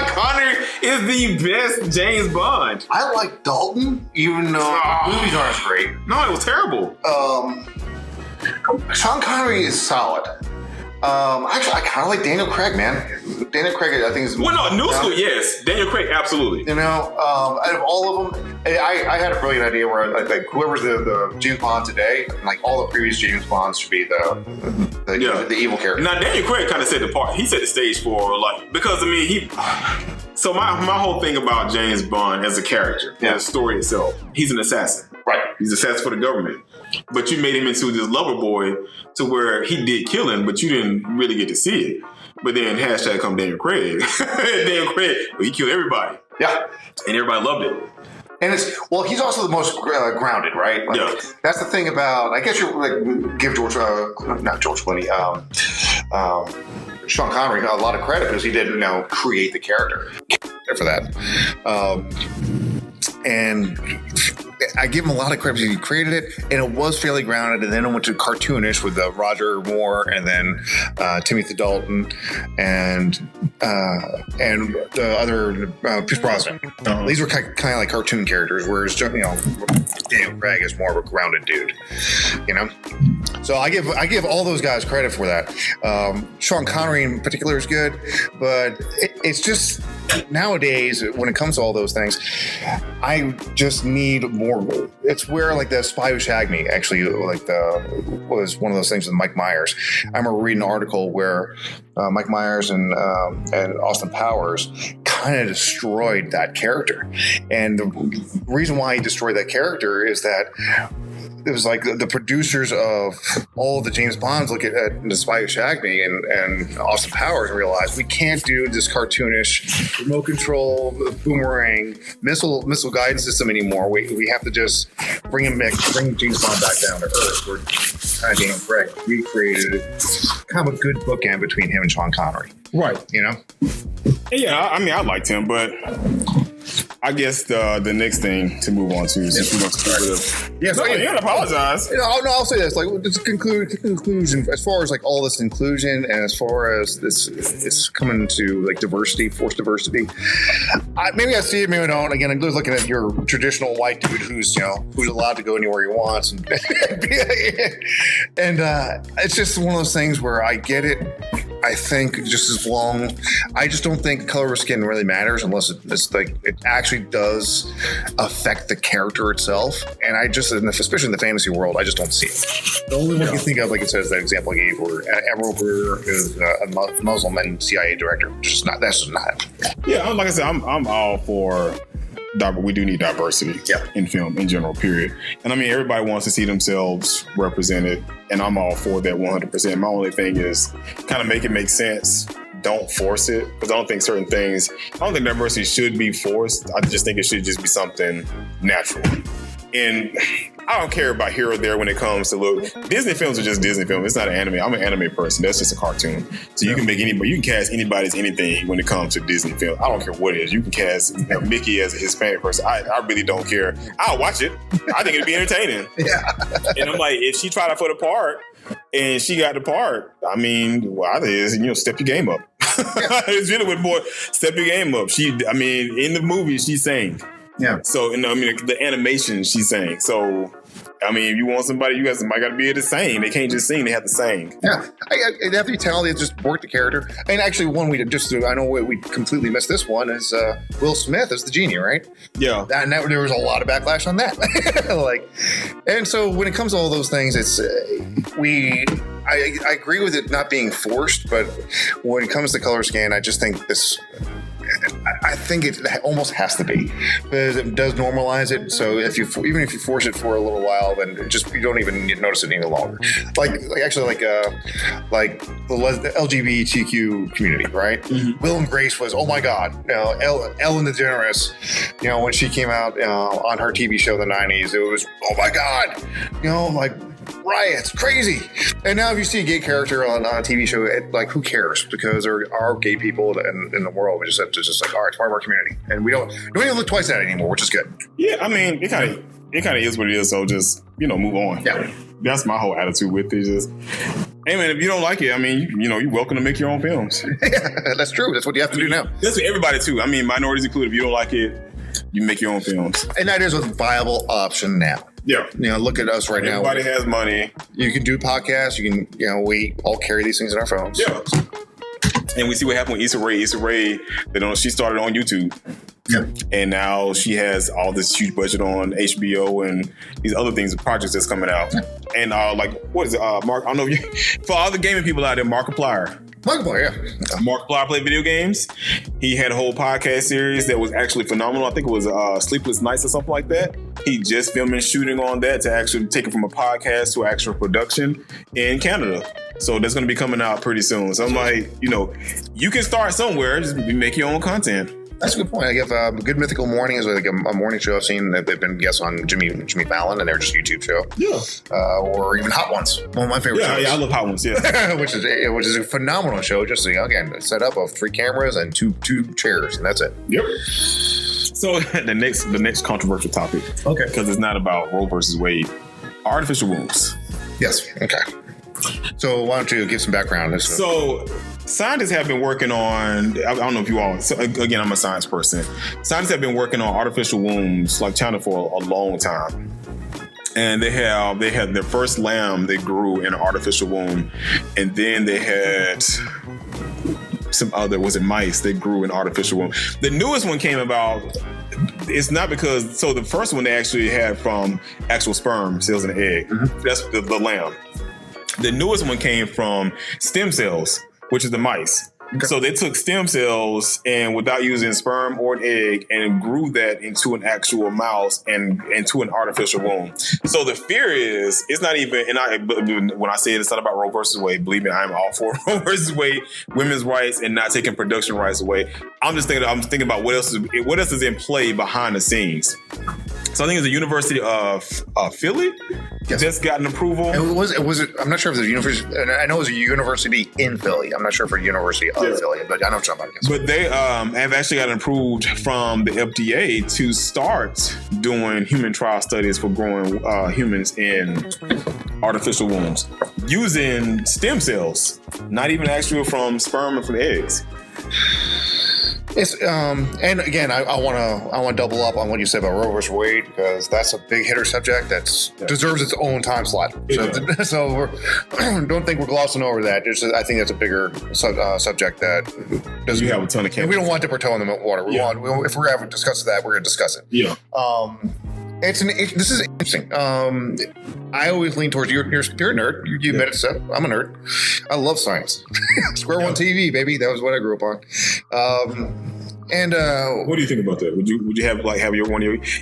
S1: Connery is the best James Bond.
S2: I like Dalton, even though the movies aren't as great.
S1: No, it was terrible.
S2: Sean Connery is solid. Actually, I kind of like Daniel Craig, man. Daniel Craig, I think is
S1: new school. Yes, Daniel Craig, absolutely.
S2: Out of all of them, I had a brilliant idea where like whoever's the James Bond today, like all the previous James Bonds should be the evil character.
S1: Now Daniel Craig kind of set the part. He set the stage for because he. So my whole thing about James Bond as a character, the story itself, he's an assassin.
S2: Right.
S1: He's an assassin for the government. But you made him into this lover boy to where he did killing, but you didn't really get to see it. But then # come Daniel Craig. Daniel Craig, he killed everybody.
S2: Yeah.
S1: And everybody loved it.
S2: And he's also the most grounded, right? That's the thing about, I guess you give not George Clooney, Sean Connery a lot of credit because he didn't create the character for that. And I give him a lot of credit because he created it, and it was fairly grounded. And then it went to cartoonish with Roger Moore, and then Timothy Dalton, and the other Pierce Brosnan. These were kind of like cartoon characters, whereas Daniel Craig is more of a grounded dude. So I give all those guys credit for that. Sean Connery in particular is good, but it's just nowadays when it comes to all those things, I just need more. It's where like the Spy Who Shagged Me actually was one of those things with Mike Myers. I remember reading an article where Mike Myers and Austin Powers kind of destroyed that character, and the reason why he destroyed that character is that it was like the producers of all the James Bonds look at The Spy Who Shagged Me and Austin Powers and realize we can't do this cartoonish remote control boomerang missile guidance system anymore. We have to just bring James Bond back down to earth. Where kind of Daniel Craig recreated kind of a good bookend between him and Sean Connery.
S1: Right. Yeah, I mean, I liked him, but I guess the next thing to move on to is you gotta apologize.
S2: No, I'll say this. Like, this conclusion as far as like all this inclusion and as far as this is coming to like diversity, forced diversity. Maybe I see it, maybe I don't. Again, I'm just looking at your traditional white dude who's allowed to go anywhere he wants, and it's just one of those things where I get it. I think just as long, I just don't think color of skin really matters unless it's like it actually does affect the character itself. And I just, especially in the fantasy world, I just don't see it. The only one you think of, like it says, that example I gave, where Admiral Brewer is a Muslim and CIA director. That's just not.
S1: Yeah, like I said, I'm all for. We do need diversity in film in general, period. And I mean, everybody wants to see themselves represented, and I'm all for that 100%. My only thing is kind of make it make sense. Don't force it, because I don't think diversity should be forced. I just think it should just be something natural. And I don't care about here or there when it comes to Disney films are just Disney films. It's not an anime. I'm an anime person. That's just a cartoon. So you can cast anybody as anything when it comes to Disney film. I don't care what it is. You can cast Mickey as a Hispanic person. I really don't care. I'll watch it. I think it'd be entertaining.
S2: Yeah.
S1: And I'm like, if she tried out for the part and she got the part, I mean, well, I think it's, step your game up. It's really with more step your game up. In the movie, she sang.
S2: Yeah.
S1: So, the animation she's saying. So, if you want somebody, you guys got to be able to sing. They can't just sing; they have to sing.
S2: Yeah, they have to be talented. Just work the character. And actually, one I know we completely missed this one is Will Smith as the genie, right?
S1: Yeah.
S2: And there was a lot of backlash on that. And so when it comes to all those things, it's I agree with it not being forced, but when it comes to color scan, I just think this. I think it almost has to be, because it does normalize it. So even if you force it for a little while, then you don't even notice it any longer. Like the LGBTQ community, right? Mm-hmm. Will and Grace was, oh my God, Ellen DeGeneres, when she came out on her TV show in the 90s, it was, oh my God, riots, crazy. And now if you see a gay character on a TV show, who cares? Because there are gay people in the world. We just have to all right, it's part of our community. And we don't even look twice at it anymore, which is good.
S1: Yeah, it kind of is what it is. So just, move on.
S2: Yeah.
S1: That's my whole attitude with it. Just, hey man, if you don't like it, you're welcome to make your own films.
S2: Yeah, that's true. That's what you have to do now.
S1: That's for everybody too. Minorities included. If you don't like it, you make your own films.
S2: And that is a viable option now.
S1: Yeah.
S2: Look at us right now.
S1: Everybody has money.
S2: You can do podcasts. You can, we all carry these things in our phones.
S1: Yeah. And we see what happened with Issa Rae. Issa Rae, she started on YouTube.
S2: Yeah.
S1: And now she has all this huge budget on HBO and these other things, projects that's coming out. Yeah. And what is it? Mark, I don't know for all the gaming people out there, Markiplier. Markiplier played video games. He had a whole podcast series that was actually phenomenal. I think it was Sleepless Nights or something like that. He just filmed and shooting on that to actually take it from a podcast to actual production in Canada. So that's going to be coming out pretty soon. So I'm like, you can start somewhere. Just make your own content.
S2: That's a good point. I give Good Mythical Morning is like a morning show I've seen that they've been guests on Jimmy Fallon, and they're just a YouTube show.
S1: Yeah.
S2: Or even Hot Ones, one of my favorite shows.
S1: Yeah, I love Hot Ones. Yeah.
S2: which is a phenomenal show. Just again, set up of 3 cameras and two chairs, and that's it.
S1: Yep. So the next controversial topic,
S2: Okay.
S1: because it's not about Roe versus Wade, artificial wombs.
S2: Yes. Okay. So why don't you give some background?
S1: So scientists have been working on, I don't know if you all, so again, I'm a science person. Scientists have been working on artificial wombs like China for a long time. And they had their first lamb they grew in an artificial womb. And then they had some other, was it mice? They grew in artificial womb. The newest one came about, it's not because, so the first one they actually had from actual sperm cells in the egg. Mm-hmm. That's the lamb. The newest one came from stem cells, which is the mice. Okay. So they took stem cells and without using sperm or an egg and grew that into an actual mouse and into an artificial womb. So the fear is, it's not even, when I say it's not about Roe versus Wade, believe me, I'm all for Roe versus Wade, women's rights and not taking production rights away. I'm thinking about what else is in play behind the scenes. So I think it's the University of Philly that's gotten approval.
S2: And was it? I'm not sure if there's a university. I know it was a university in Philly. I'm not sure if a university of Philly, but I know what you're talking about.
S1: But they have actually gotten approved from the FDA to start doing human trial studies for growing humans in artificial wombs using stem cells, not even actual from sperm and from eggs.
S2: It's and again, I want to double up on what you said about Roe versus Wade because that's a big hitter subject that deserves its own time slot. So don't think we're glossing over that. I think that's a bigger subject that doesn't.
S1: You have a ton of.
S2: We don't want dip our toe in the water. If we're ever discussing that, we're going to discuss it.
S1: Yeah.
S2: This is interesting. I always lean towards you're a nerd. You admit it, Seth. I'm a nerd. I love science. Square One TV, baby. That was what I grew up on.
S1: What do you think about that? Would you have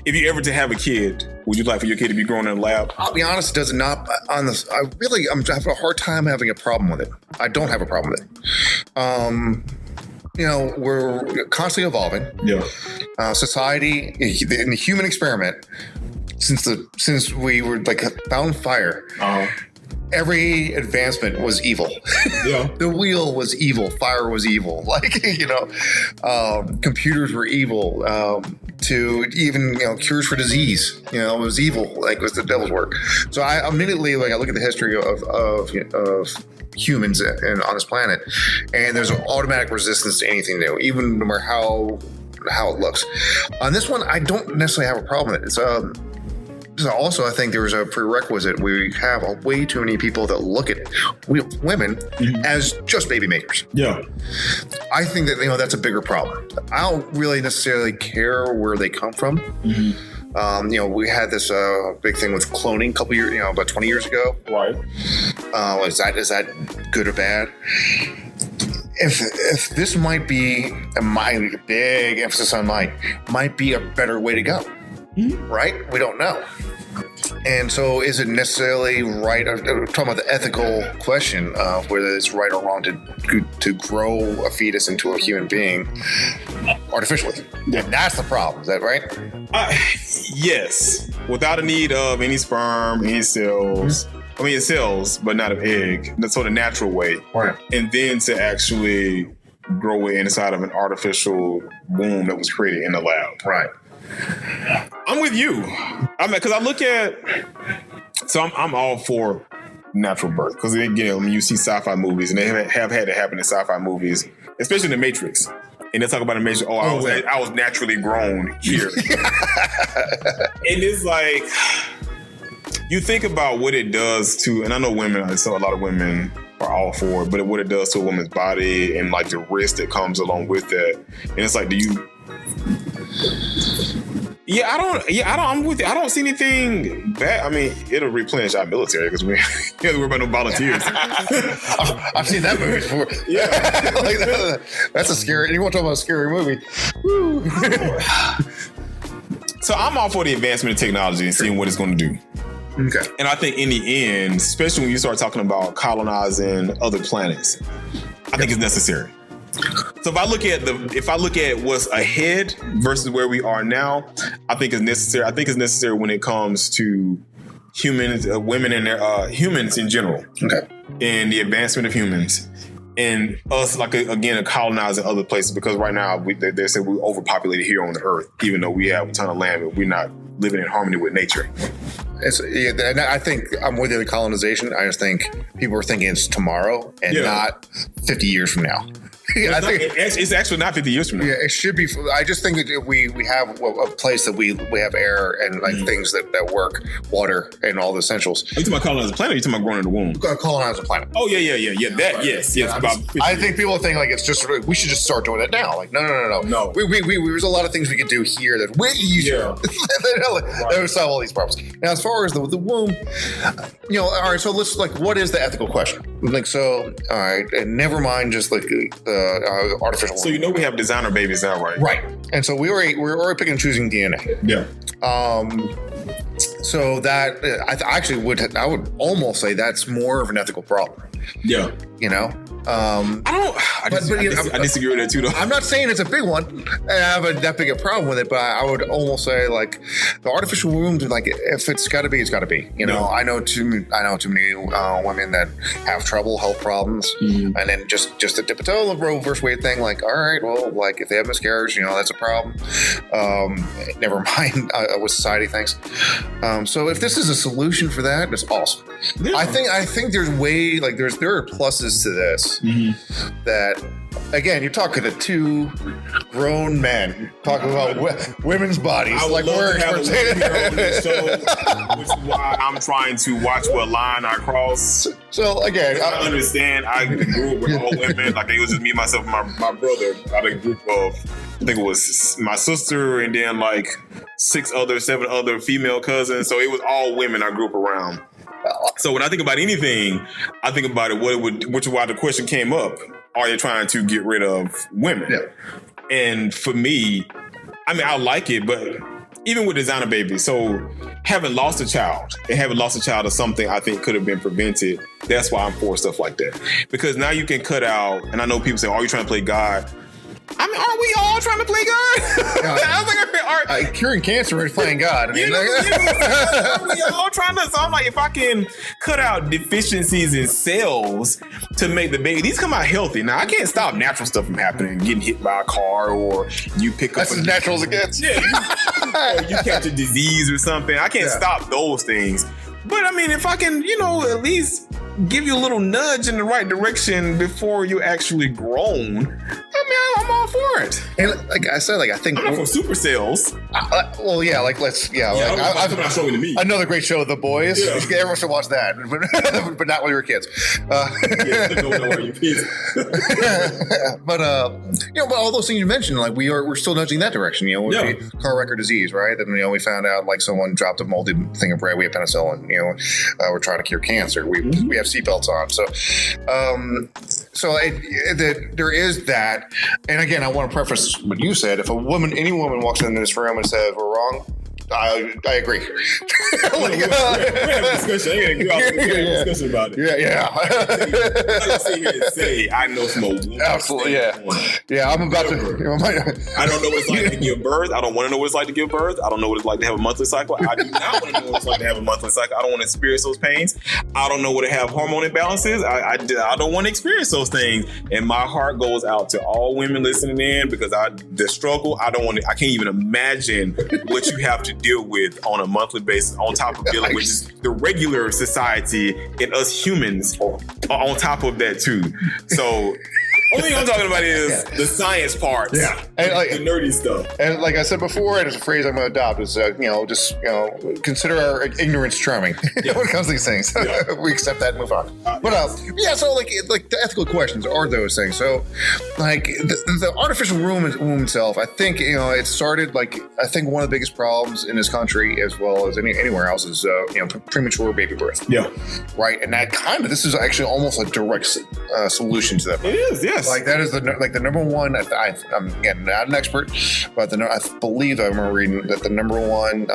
S1: if you ever to have a kid, would you like for your kid to be growing in a lab?
S2: I'll be honest, it does not on this. I'm having a hard time having a problem with it. I don't have a problem with it. We're constantly evolving.
S1: Yeah.
S2: Society in the human experiment, since we were found fire, every advancement was evil. Yeah. The wheel was evil. Fire was evil. Computers were evil. To even cures for disease, it was evil. It was the devil's work. So I immediately I look at the history of humans and on this planet, and there's an automatic resistance to anything new, even no matter how it looks. On this one, I don't necessarily have a problem with it. Also, I think there was a prerequisite. We have way too many people that look at women as just baby makers.
S1: Yeah,
S2: I think that that's a bigger problem. I don't really necessarily care where they come from. Mm-hmm. We had this big thing with cloning a couple years, about 20 years ago.
S1: Right.
S2: Is that good or bad? If this might be a big emphasis on might be a better way to go, right? We don't know. And so is it necessarily right? I'm talking about the ethical question of whether it's right or wrong to grow a fetus into a human being artificially. Yeah. And that's the problem. Is that right?
S1: Yes. Without a need of any sperm, any cells. I mean, cells, but not an egg. That's sort of natural way.
S2: Right.
S1: And then to actually grow it inside of an artificial womb that was created in the lab.
S2: Right.
S1: I'm with you. Because I look at, so I'm all for natural birth. Because you see sci-fi movies, and they have had it happen in sci-fi movies, especially in The Matrix. And they talk about the Matrix. I was naturally grown here. And it's you think about what it does to, and I know women, so a lot of women are all for it, but what it does to a woman's body and the risk that comes along with that. And it's do you? I'm with you. I don't see anything bad. I mean, it'll replenish our military because we don't worry about no volunteers.
S2: I've seen that movie before.
S1: Yeah.
S2: That's a scary, you want to talk about a scary movie. Woo.
S1: So I'm all for the advancement of technology and seeing what it's going to do.
S2: Okay.
S1: And I think in the end, especially when you start talking about colonizing other planets, I think it's necessary. So if I look at what's ahead versus where we are now, I think it's necessary. I think it's necessary when it comes to humans, women, and their humans in general.
S2: Okay.
S1: And the advancement of humans. and us, like, again, colonizing other places, because right now they said we're overpopulated here on the earth, even though we have a ton of land, but we're not living in harmony with nature.
S2: And I think I'm with you on colonization. I just think people are thinking it's tomorrow and not 50 years from now.
S1: I think it's actually not 50 years from now.
S2: Yeah, it should be. I just think that if we have a place that we have air and like things that work, water and all the essentials.
S1: Are you talking about colonizing the planet, or are you talking about growing in the womb?
S2: Colonize the planet.
S1: Oh, yeah. That, yes.
S2: I think people think like it's just, we should just start doing it now. Like, no. There's a lot of things we could do here that way easier. That would solve all these problems. Now, as far as the womb, all right, so let's, like, what is the ethical question? Like, so, all right, and never mind just like artificial.
S1: So we have designer babies now, right?
S2: Right, and so we're already picking and choosing DNA.
S1: Yeah.
S2: So that I would almost say that's more of an ethical problem.
S1: Yeah.
S2: I
S1: disagree with that too, though.
S2: I'm not saying it's a big one. I have that big a problem with it, but I would almost say like the artificial womb, like if it's got to be, it's got to be. I know too many women that have trouble, health problems, and then just to dip a toe in the Roe versus Wade thing. Like, all right, well, like if they have miscarriage, that's a problem. Never mind what society thinks. So if this is a solution for that, it's awesome. Yeah. I think there's there are pluses to this that, again, you're talking to two grown men talking about women's bodies.
S1: I would love to have a here on this show, which is why I'm trying to watch what line I cross.
S2: So again,
S1: I understand. I grew up with all women. Like, it was just me, myself, and my brother. I had a group of, I think it was my sister and then like 7 other female cousins. So it was all women I grew up around. So when I think about anything, I think about it, which is why the question came up. Are you trying to get rid of women? Yeah. And for me, I like it, but even with designer babies, so having lost a child of something I think could have been prevented, that's why I'm for stuff like that. Because now you can cut out, and I know people say, are you trying to play God? Aren't we all trying to play God? I was like,
S2: curing cancer is playing God.
S1: Are we all trying to? So I'm like, if I can cut out deficiencies in cells to make the baby, these come out healthy. Now, I can't stop natural stuff from happening, getting hit by a car, or you pick up.
S2: That's as natural as it gets.
S1: Yeah, or you catch a disease or something. I can't stop those things. But if I can, at least give you a little nudge in the right direction before you're actually grown, I'm all for it.
S2: And like I said, I think
S1: I'm not for super cells.
S2: Well, yeah,
S1: not showing to me.
S2: Another great show, The Boys. Yeah. Everyone should watch that, but not when you're kids. But but all those things you mentioned, like we're still nudging that direction. Car wreck or disease, right? Then we found out like someone dropped a moldy thing of bread. We have penicillin. We're trying to cure cancer. We have seatbelts on. So there is that. And again, I want to preface what you said. If any woman walks into this room and says we're wrong, I agree.
S1: We're having a discussion. Discussion about it.
S2: Yeah.
S1: I'm not gonna sit here and say I know some old woman.
S2: Absolutely, yeah. I'm about to.
S1: I don't know what it's like to give birth. I don't want to know what it's like to give birth. I don't know what it's like to have a monthly cycle. I do not want to know what it's like to have a monthly cycle. I don't want to experience those pains. I don't know what to have hormone imbalances. I don't want to experience those things. And my heart goes out to all women listening in, because the struggle. I can't even imagine what you have to deal with on a monthly basis, on top of dealing with the regular society and us humans on top of that too. So only thing I'm talking about is the science part, and the nerdy stuff.
S2: And like I said before, and it's a phrase I'm going to adopt, is consider our ignorance charming when it comes to these things. We accept that and move on. So like the ethical questions are those things. So like the artificial womb itself, I think it started I think one of the biggest problems in this country as well as anywhere else is premature baby birth. Yeah, right. And that this is actually almost a direct solution to that.
S1: It is, yes.
S2: Like that is the number one. I'm again not an expert, but I believe I remember reading that the number one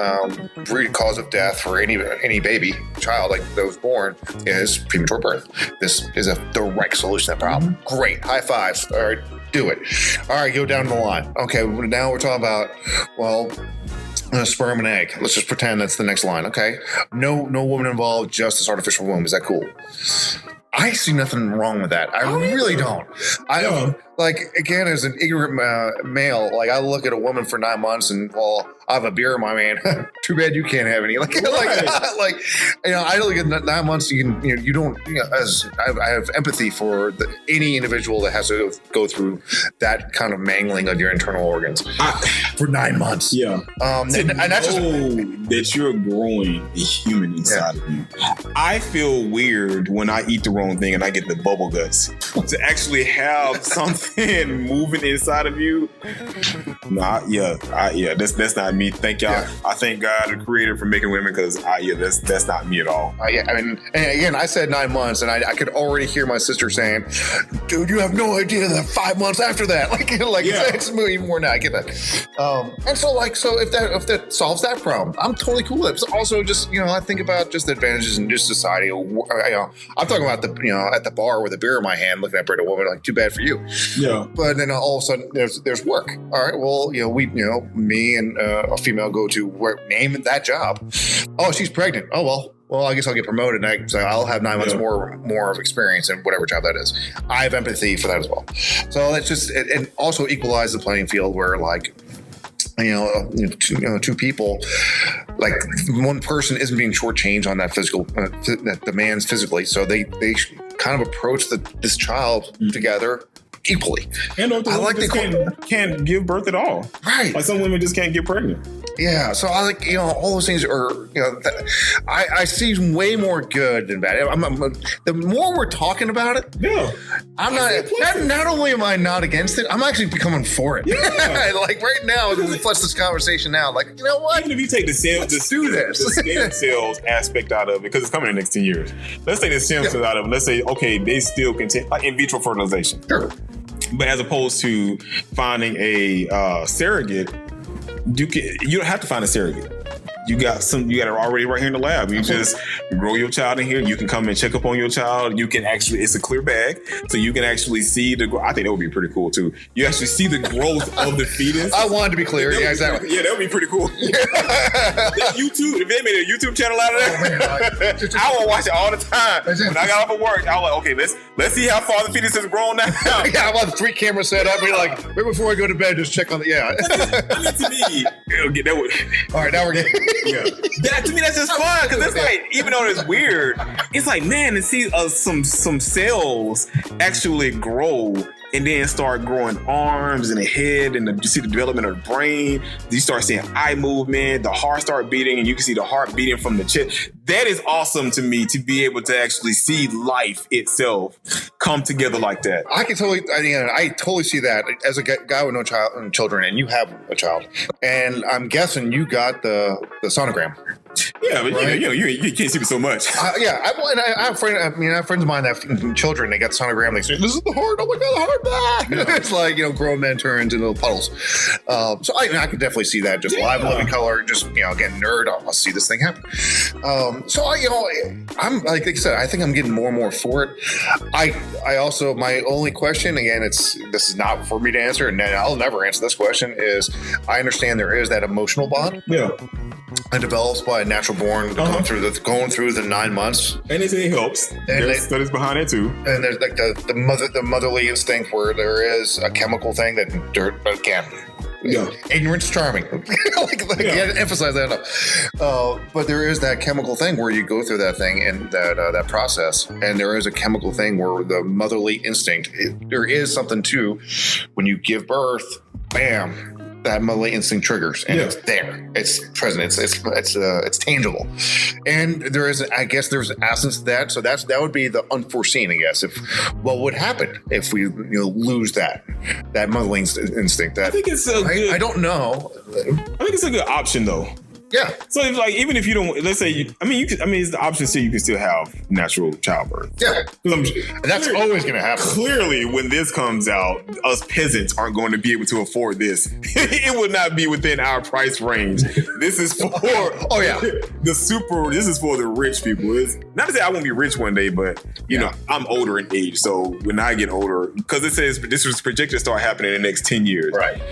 S2: root cause of death for any baby child that was born is premature birth. This is a direct solution to that problem. Great, high fives. All right, do it. All right, go down the line. Okay, now we're talking about sperm and egg. Let's just pretend that's the next line. Okay, no woman involved, just this artificial womb. Is that cool? I see nothing wrong with that. I really don't. Like, again, as an ignorant male, like, I look at a woman for 9 months and, well, I have a beer in my hand. Too bad you can't have any. Like, like, you know, I look at 9 months. You don't. As I have empathy for any individual that has to go through that kind of mangling of your internal organs for 9 months.
S1: Yeah.
S2: And that's just
S1: that you're growing a human inside of you. I feel weird when I eat the wrong thing and I get the bubble guts. To actually have something moving inside of you. That's not me. Thank y'all. Yeah. I thank God, the Creator, for making women, because that's not me at all.
S2: I mean, and again, I said 9 months, and I could already hear my sister saying, "Dude, you have no idea that 5 months after that, it's even more now." I get that. And so if that solves that problem, I'm totally cool with it. But also, just I think about just the advantages in just society. I'm talking about at the bar with a beer in my hand, looking at a pretty woman, like, too bad for you.
S1: Yeah.
S2: But then all of a sudden there's work. All right. Well, me and a female go to work, name that job. Oh, she's pregnant. Oh, well, I guess I'll get promoted. So I'll have 9 months more of experience in whatever job that is. I have empathy for that as well. So that's just, and also equalize the playing field where, like, two people, like, one person isn't being shortchanged on that physical, that demands physically. So they kind of approach this child together equally.
S1: And I like they can't give birth at all.
S2: Right.
S1: Like, some women just can't get pregnant.
S2: Yeah, so I like, all those things are, I see way more good than bad. The more we're talking about it, I'm not only am I not against it, I'm actually becoming for it. Yeah. Like, right now, as we flesh this conversation now, like, you know what?
S1: Even if you take the stem cells aspect out of it, because it's coming in the next 10 years. Let's take the stem cells out of it. Let's say, okay, they still continue, like in vitro fertilization.
S2: Sure.
S1: But as opposed to finding a surrogate, you don't have to find a surrogate. You got it already right here in the lab. You just grow your child in here. You can come and check up on your child. You can actually, it's a clear bag, so you can actually see I think that would be pretty cool too. You actually see the growth of the fetus.
S2: I wanted to be clear. Yeah, exactly.
S1: Yeah, that would be pretty cool. YouTube, if they made a YouTube channel out of that, I will watch it all the time. When I got off of work, I was like, okay, let's see how far the fetus has grown now.
S2: Yeah, I want the 3 cameras set up. We're like, right before I go to bed, just check on the,
S1: I mean, to me, that would.
S2: All right, now we're getting.
S1: Yeah. To me, that's just fun, because it's like, even though it's weird, it's like, man, to see some cells actually grow and then start growing arms and a head, and you see the development of the brain. You start seeing eye movement, the heart start beating, and you can see the heart beating from the chest. That is awesome to me, to be able to actually see life itself come together like that.
S2: I totally see that as a guy with no children, and you have a child, and I'm guessing you got the sonogram.
S1: Yeah, but right? You can't see me so much.
S2: I have friends of mine that have children. They got the sonogram. They say, "This is the heart. Oh my god, the heart back!" Yeah. It's like, grown men turn into little puddles. So I can definitely see that, just live, living color. Just again, nerd. I'll see this thing happen. So I'm like I said, I think I'm getting more and more for it. I also, my only question, again, this is not for me to answer, and I'll never answer this question. Is I understand there is that emotional bond.
S1: Yeah.
S2: It develops by a natural born going through the 9 months,
S1: and it helps. And there's studies behind it too.
S2: And there's like the motherly instinct, where there is a chemical thing that again. Yeah, ignorance charming. Can't emphasize that enough. But there is that chemical thing where you go through that thing and that process, and there is a chemical thing where the motherly instinct. There is something too when you give birth. Bam. That motherly instinct triggers, and it's there. It's present. It's tangible, and there's absence of that. So that would be the unforeseen, I guess. What would happen if we lose that motherly instinct? I think it's good. I don't know.
S1: I think it's a good option though.
S2: Yeah.
S1: So even if you don't, let's say it's the option, so you can still have natural childbirth.
S2: Yeah. That's always going to happen.
S1: Clearly, when this comes out, us peasants aren't going to be able to afford this. It would not be within our price range. This is for this is for the rich people. It's not to say I won't be rich one day, but I'm older in age. So when I get older, because it says this was projected to start happening in the next 10 years.
S2: Right.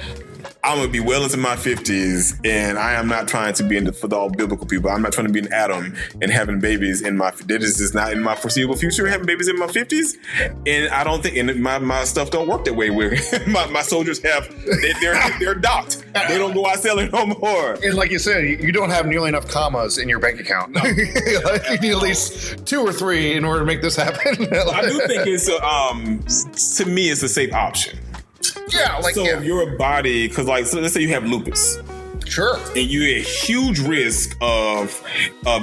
S1: I'm going to be well into my 50s, and I am not trying to be for all biblical people. I'm not trying to be an Adam and having babies in my, that is just not in my foreseeable future, having babies in my 50s. And I don't think, and my stuff don't work that way where my soldiers they're docked. They don't go out selling no more.
S2: And like you said, you don't have nearly enough commas in your bank account. No. Like you need at least 2 or 3 in order to make this happen.
S1: I do think it's, to me, it's a safe option.
S2: Yeah, like
S1: so your body, because like, so let's say you have lupus.
S2: Sure.
S1: And you're at huge risk of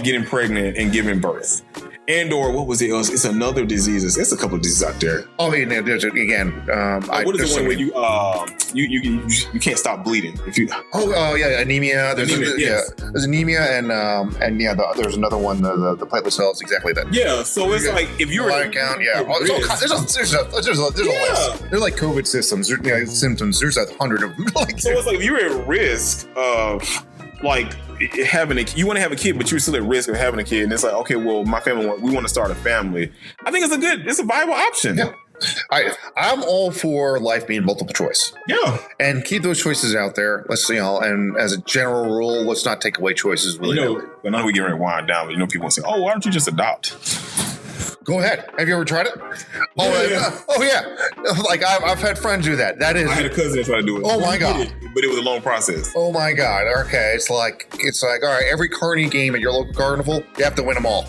S1: getting pregnant and giving birth. And or what was it? It's another disease. It's a couple of diseases out there.
S2: Oh, yeah, there's again.
S1: What is the one where you can't stop bleeding if you?
S2: Yeah, anemia. There's anemia and there's another one. The platelet cells, exactly that.
S1: Yeah, so it's like if you're
S2: count, there's a list. They're like COVID systems. Symptoms. There's 100 of them.
S1: So it's like if you're at risk of like you want to have a kid, but you're still at risk of having a kid, and it's like, okay, well, my family we want to start a family. I think it's a viable option.
S2: Yeah. I'm all for life being multiple choice.
S1: Yeah.
S2: And keep those choices out there. Let's and as a general rule, let's not take away choices.
S1: But now we get ready to wind down, but people say, oh, why don't you just adopt?
S2: Go ahead. Have you ever tried it? Oh yeah. Like I've had friends do that. I
S1: had a cousin that tried to do it.
S2: Oh my God.
S1: But it was a long process.
S2: Oh my God. Okay. It's like, all right, every carny game at your local carnival, you have to win them all.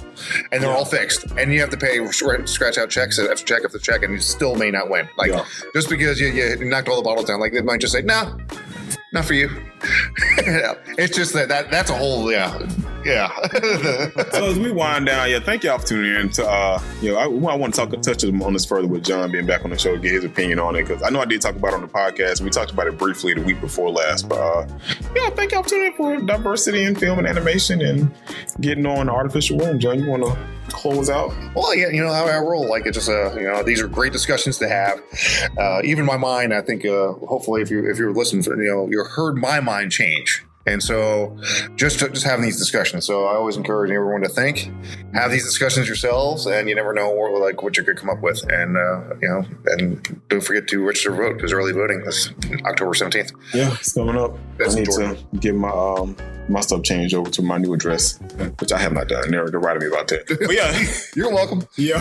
S2: And they're all fixed. And you have to pay scratch out checks after check after check, and you still may not win. Like just because you knocked all the bottles down, like they might just say, no, not for you. It's just that's a whole
S1: So as we wind down, thank y'all for tuning in. To I want to touch on this further with John being back on the show, get his opinion on it, because I know I did talk about it on the podcast. We talked about it briefly the week before last, but thank y'all for tuning in for diversity in film and animation and getting on the artificial womb. John, you want to close out?
S2: Well, how I roll. Like it's just these are great discussions to have. Even my mind, I think, hopefully, if you're listening, you heard my mind change. And so just having these discussions. So I always encourage everyone to have these discussions yourselves, and you never know what you could come up with. And, and don't forget to register to vote, because early voting is October 17th.
S1: Yeah, it's coming up. I need to get my stuff changed over to my new address, which I have not done. They're writing me about that. But yeah.
S2: You're welcome.
S1: Yeah.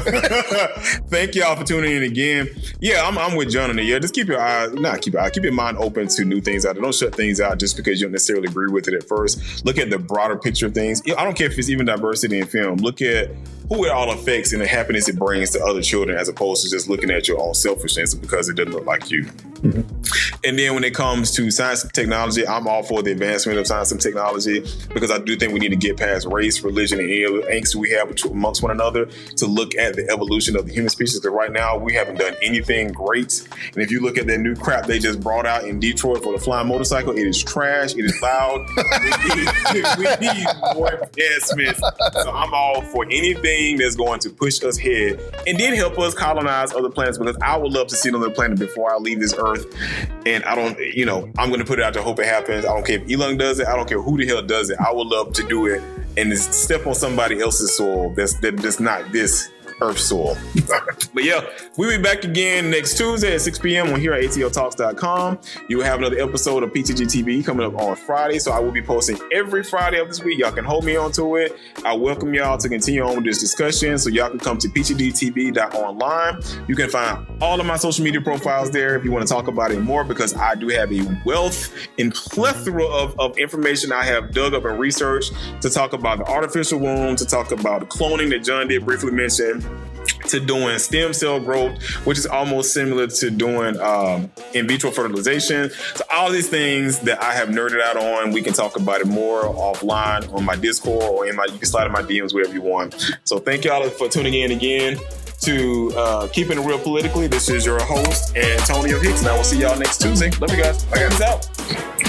S1: Thank y'all for tuning in again. Yeah, I'm with John on it. Yeah, just keep your mind open to new things out there. Don't shut things out just because you don't necessarily agree with it at first. Look at the broader picture of things. I don't care if it's even diversity in film. Look at who it all affects and the happiness it brings to other children, as opposed to just looking at your own selfishness because it doesn't look like you. Mm-hmm. And then when it comes to science and technology, I'm all for the advancement of science and technology, because I do think we need to get past race, religion, and any other angst we have amongst one another to look at the evolution of the human species. Because right now we haven't done anything great. And if you look at that new crap they just brought out in Detroit for the flying motorcycle, it is trash. It is loud. we need more advancements. So I'm all for anything that's going to push us ahead and then help us colonize other planets, because I would love to see another planet before I leave this earth. And I don't, I'm going to put it out to hope it happens. I don't care if Elon does it. I don't care who the hell does it. I would love to do it and step on somebody else's soil that's not this Earth soil. But yeah, we'll be back again next Tuesday at 6 p.m. on here at atltalks.com. You will have another episode of PTG TV coming up on Friday. So I will be posting every Friday of this week. Y'all can hold me on to it. I welcome y'all to continue on with this discussion. So y'all can come to ptgtv.online. You can find all of my social media profiles there if you want to talk about it more, because I do have a wealth and plethora of information I have dug up and researched to talk about the artificial womb, to talk about the cloning that John did briefly mention, to doing stem cell growth, which is almost similar to doing in vitro fertilization. So all these things that I have nerded out on, we can talk about it more offline on my Discord, or you can slide in my DMs, wherever you want. So thank y'all for tuning in again to Keeping It Real Politically. This is your host, Antonio Hicks, and I will see y'all next Tuesday. Love you guys. Peace out.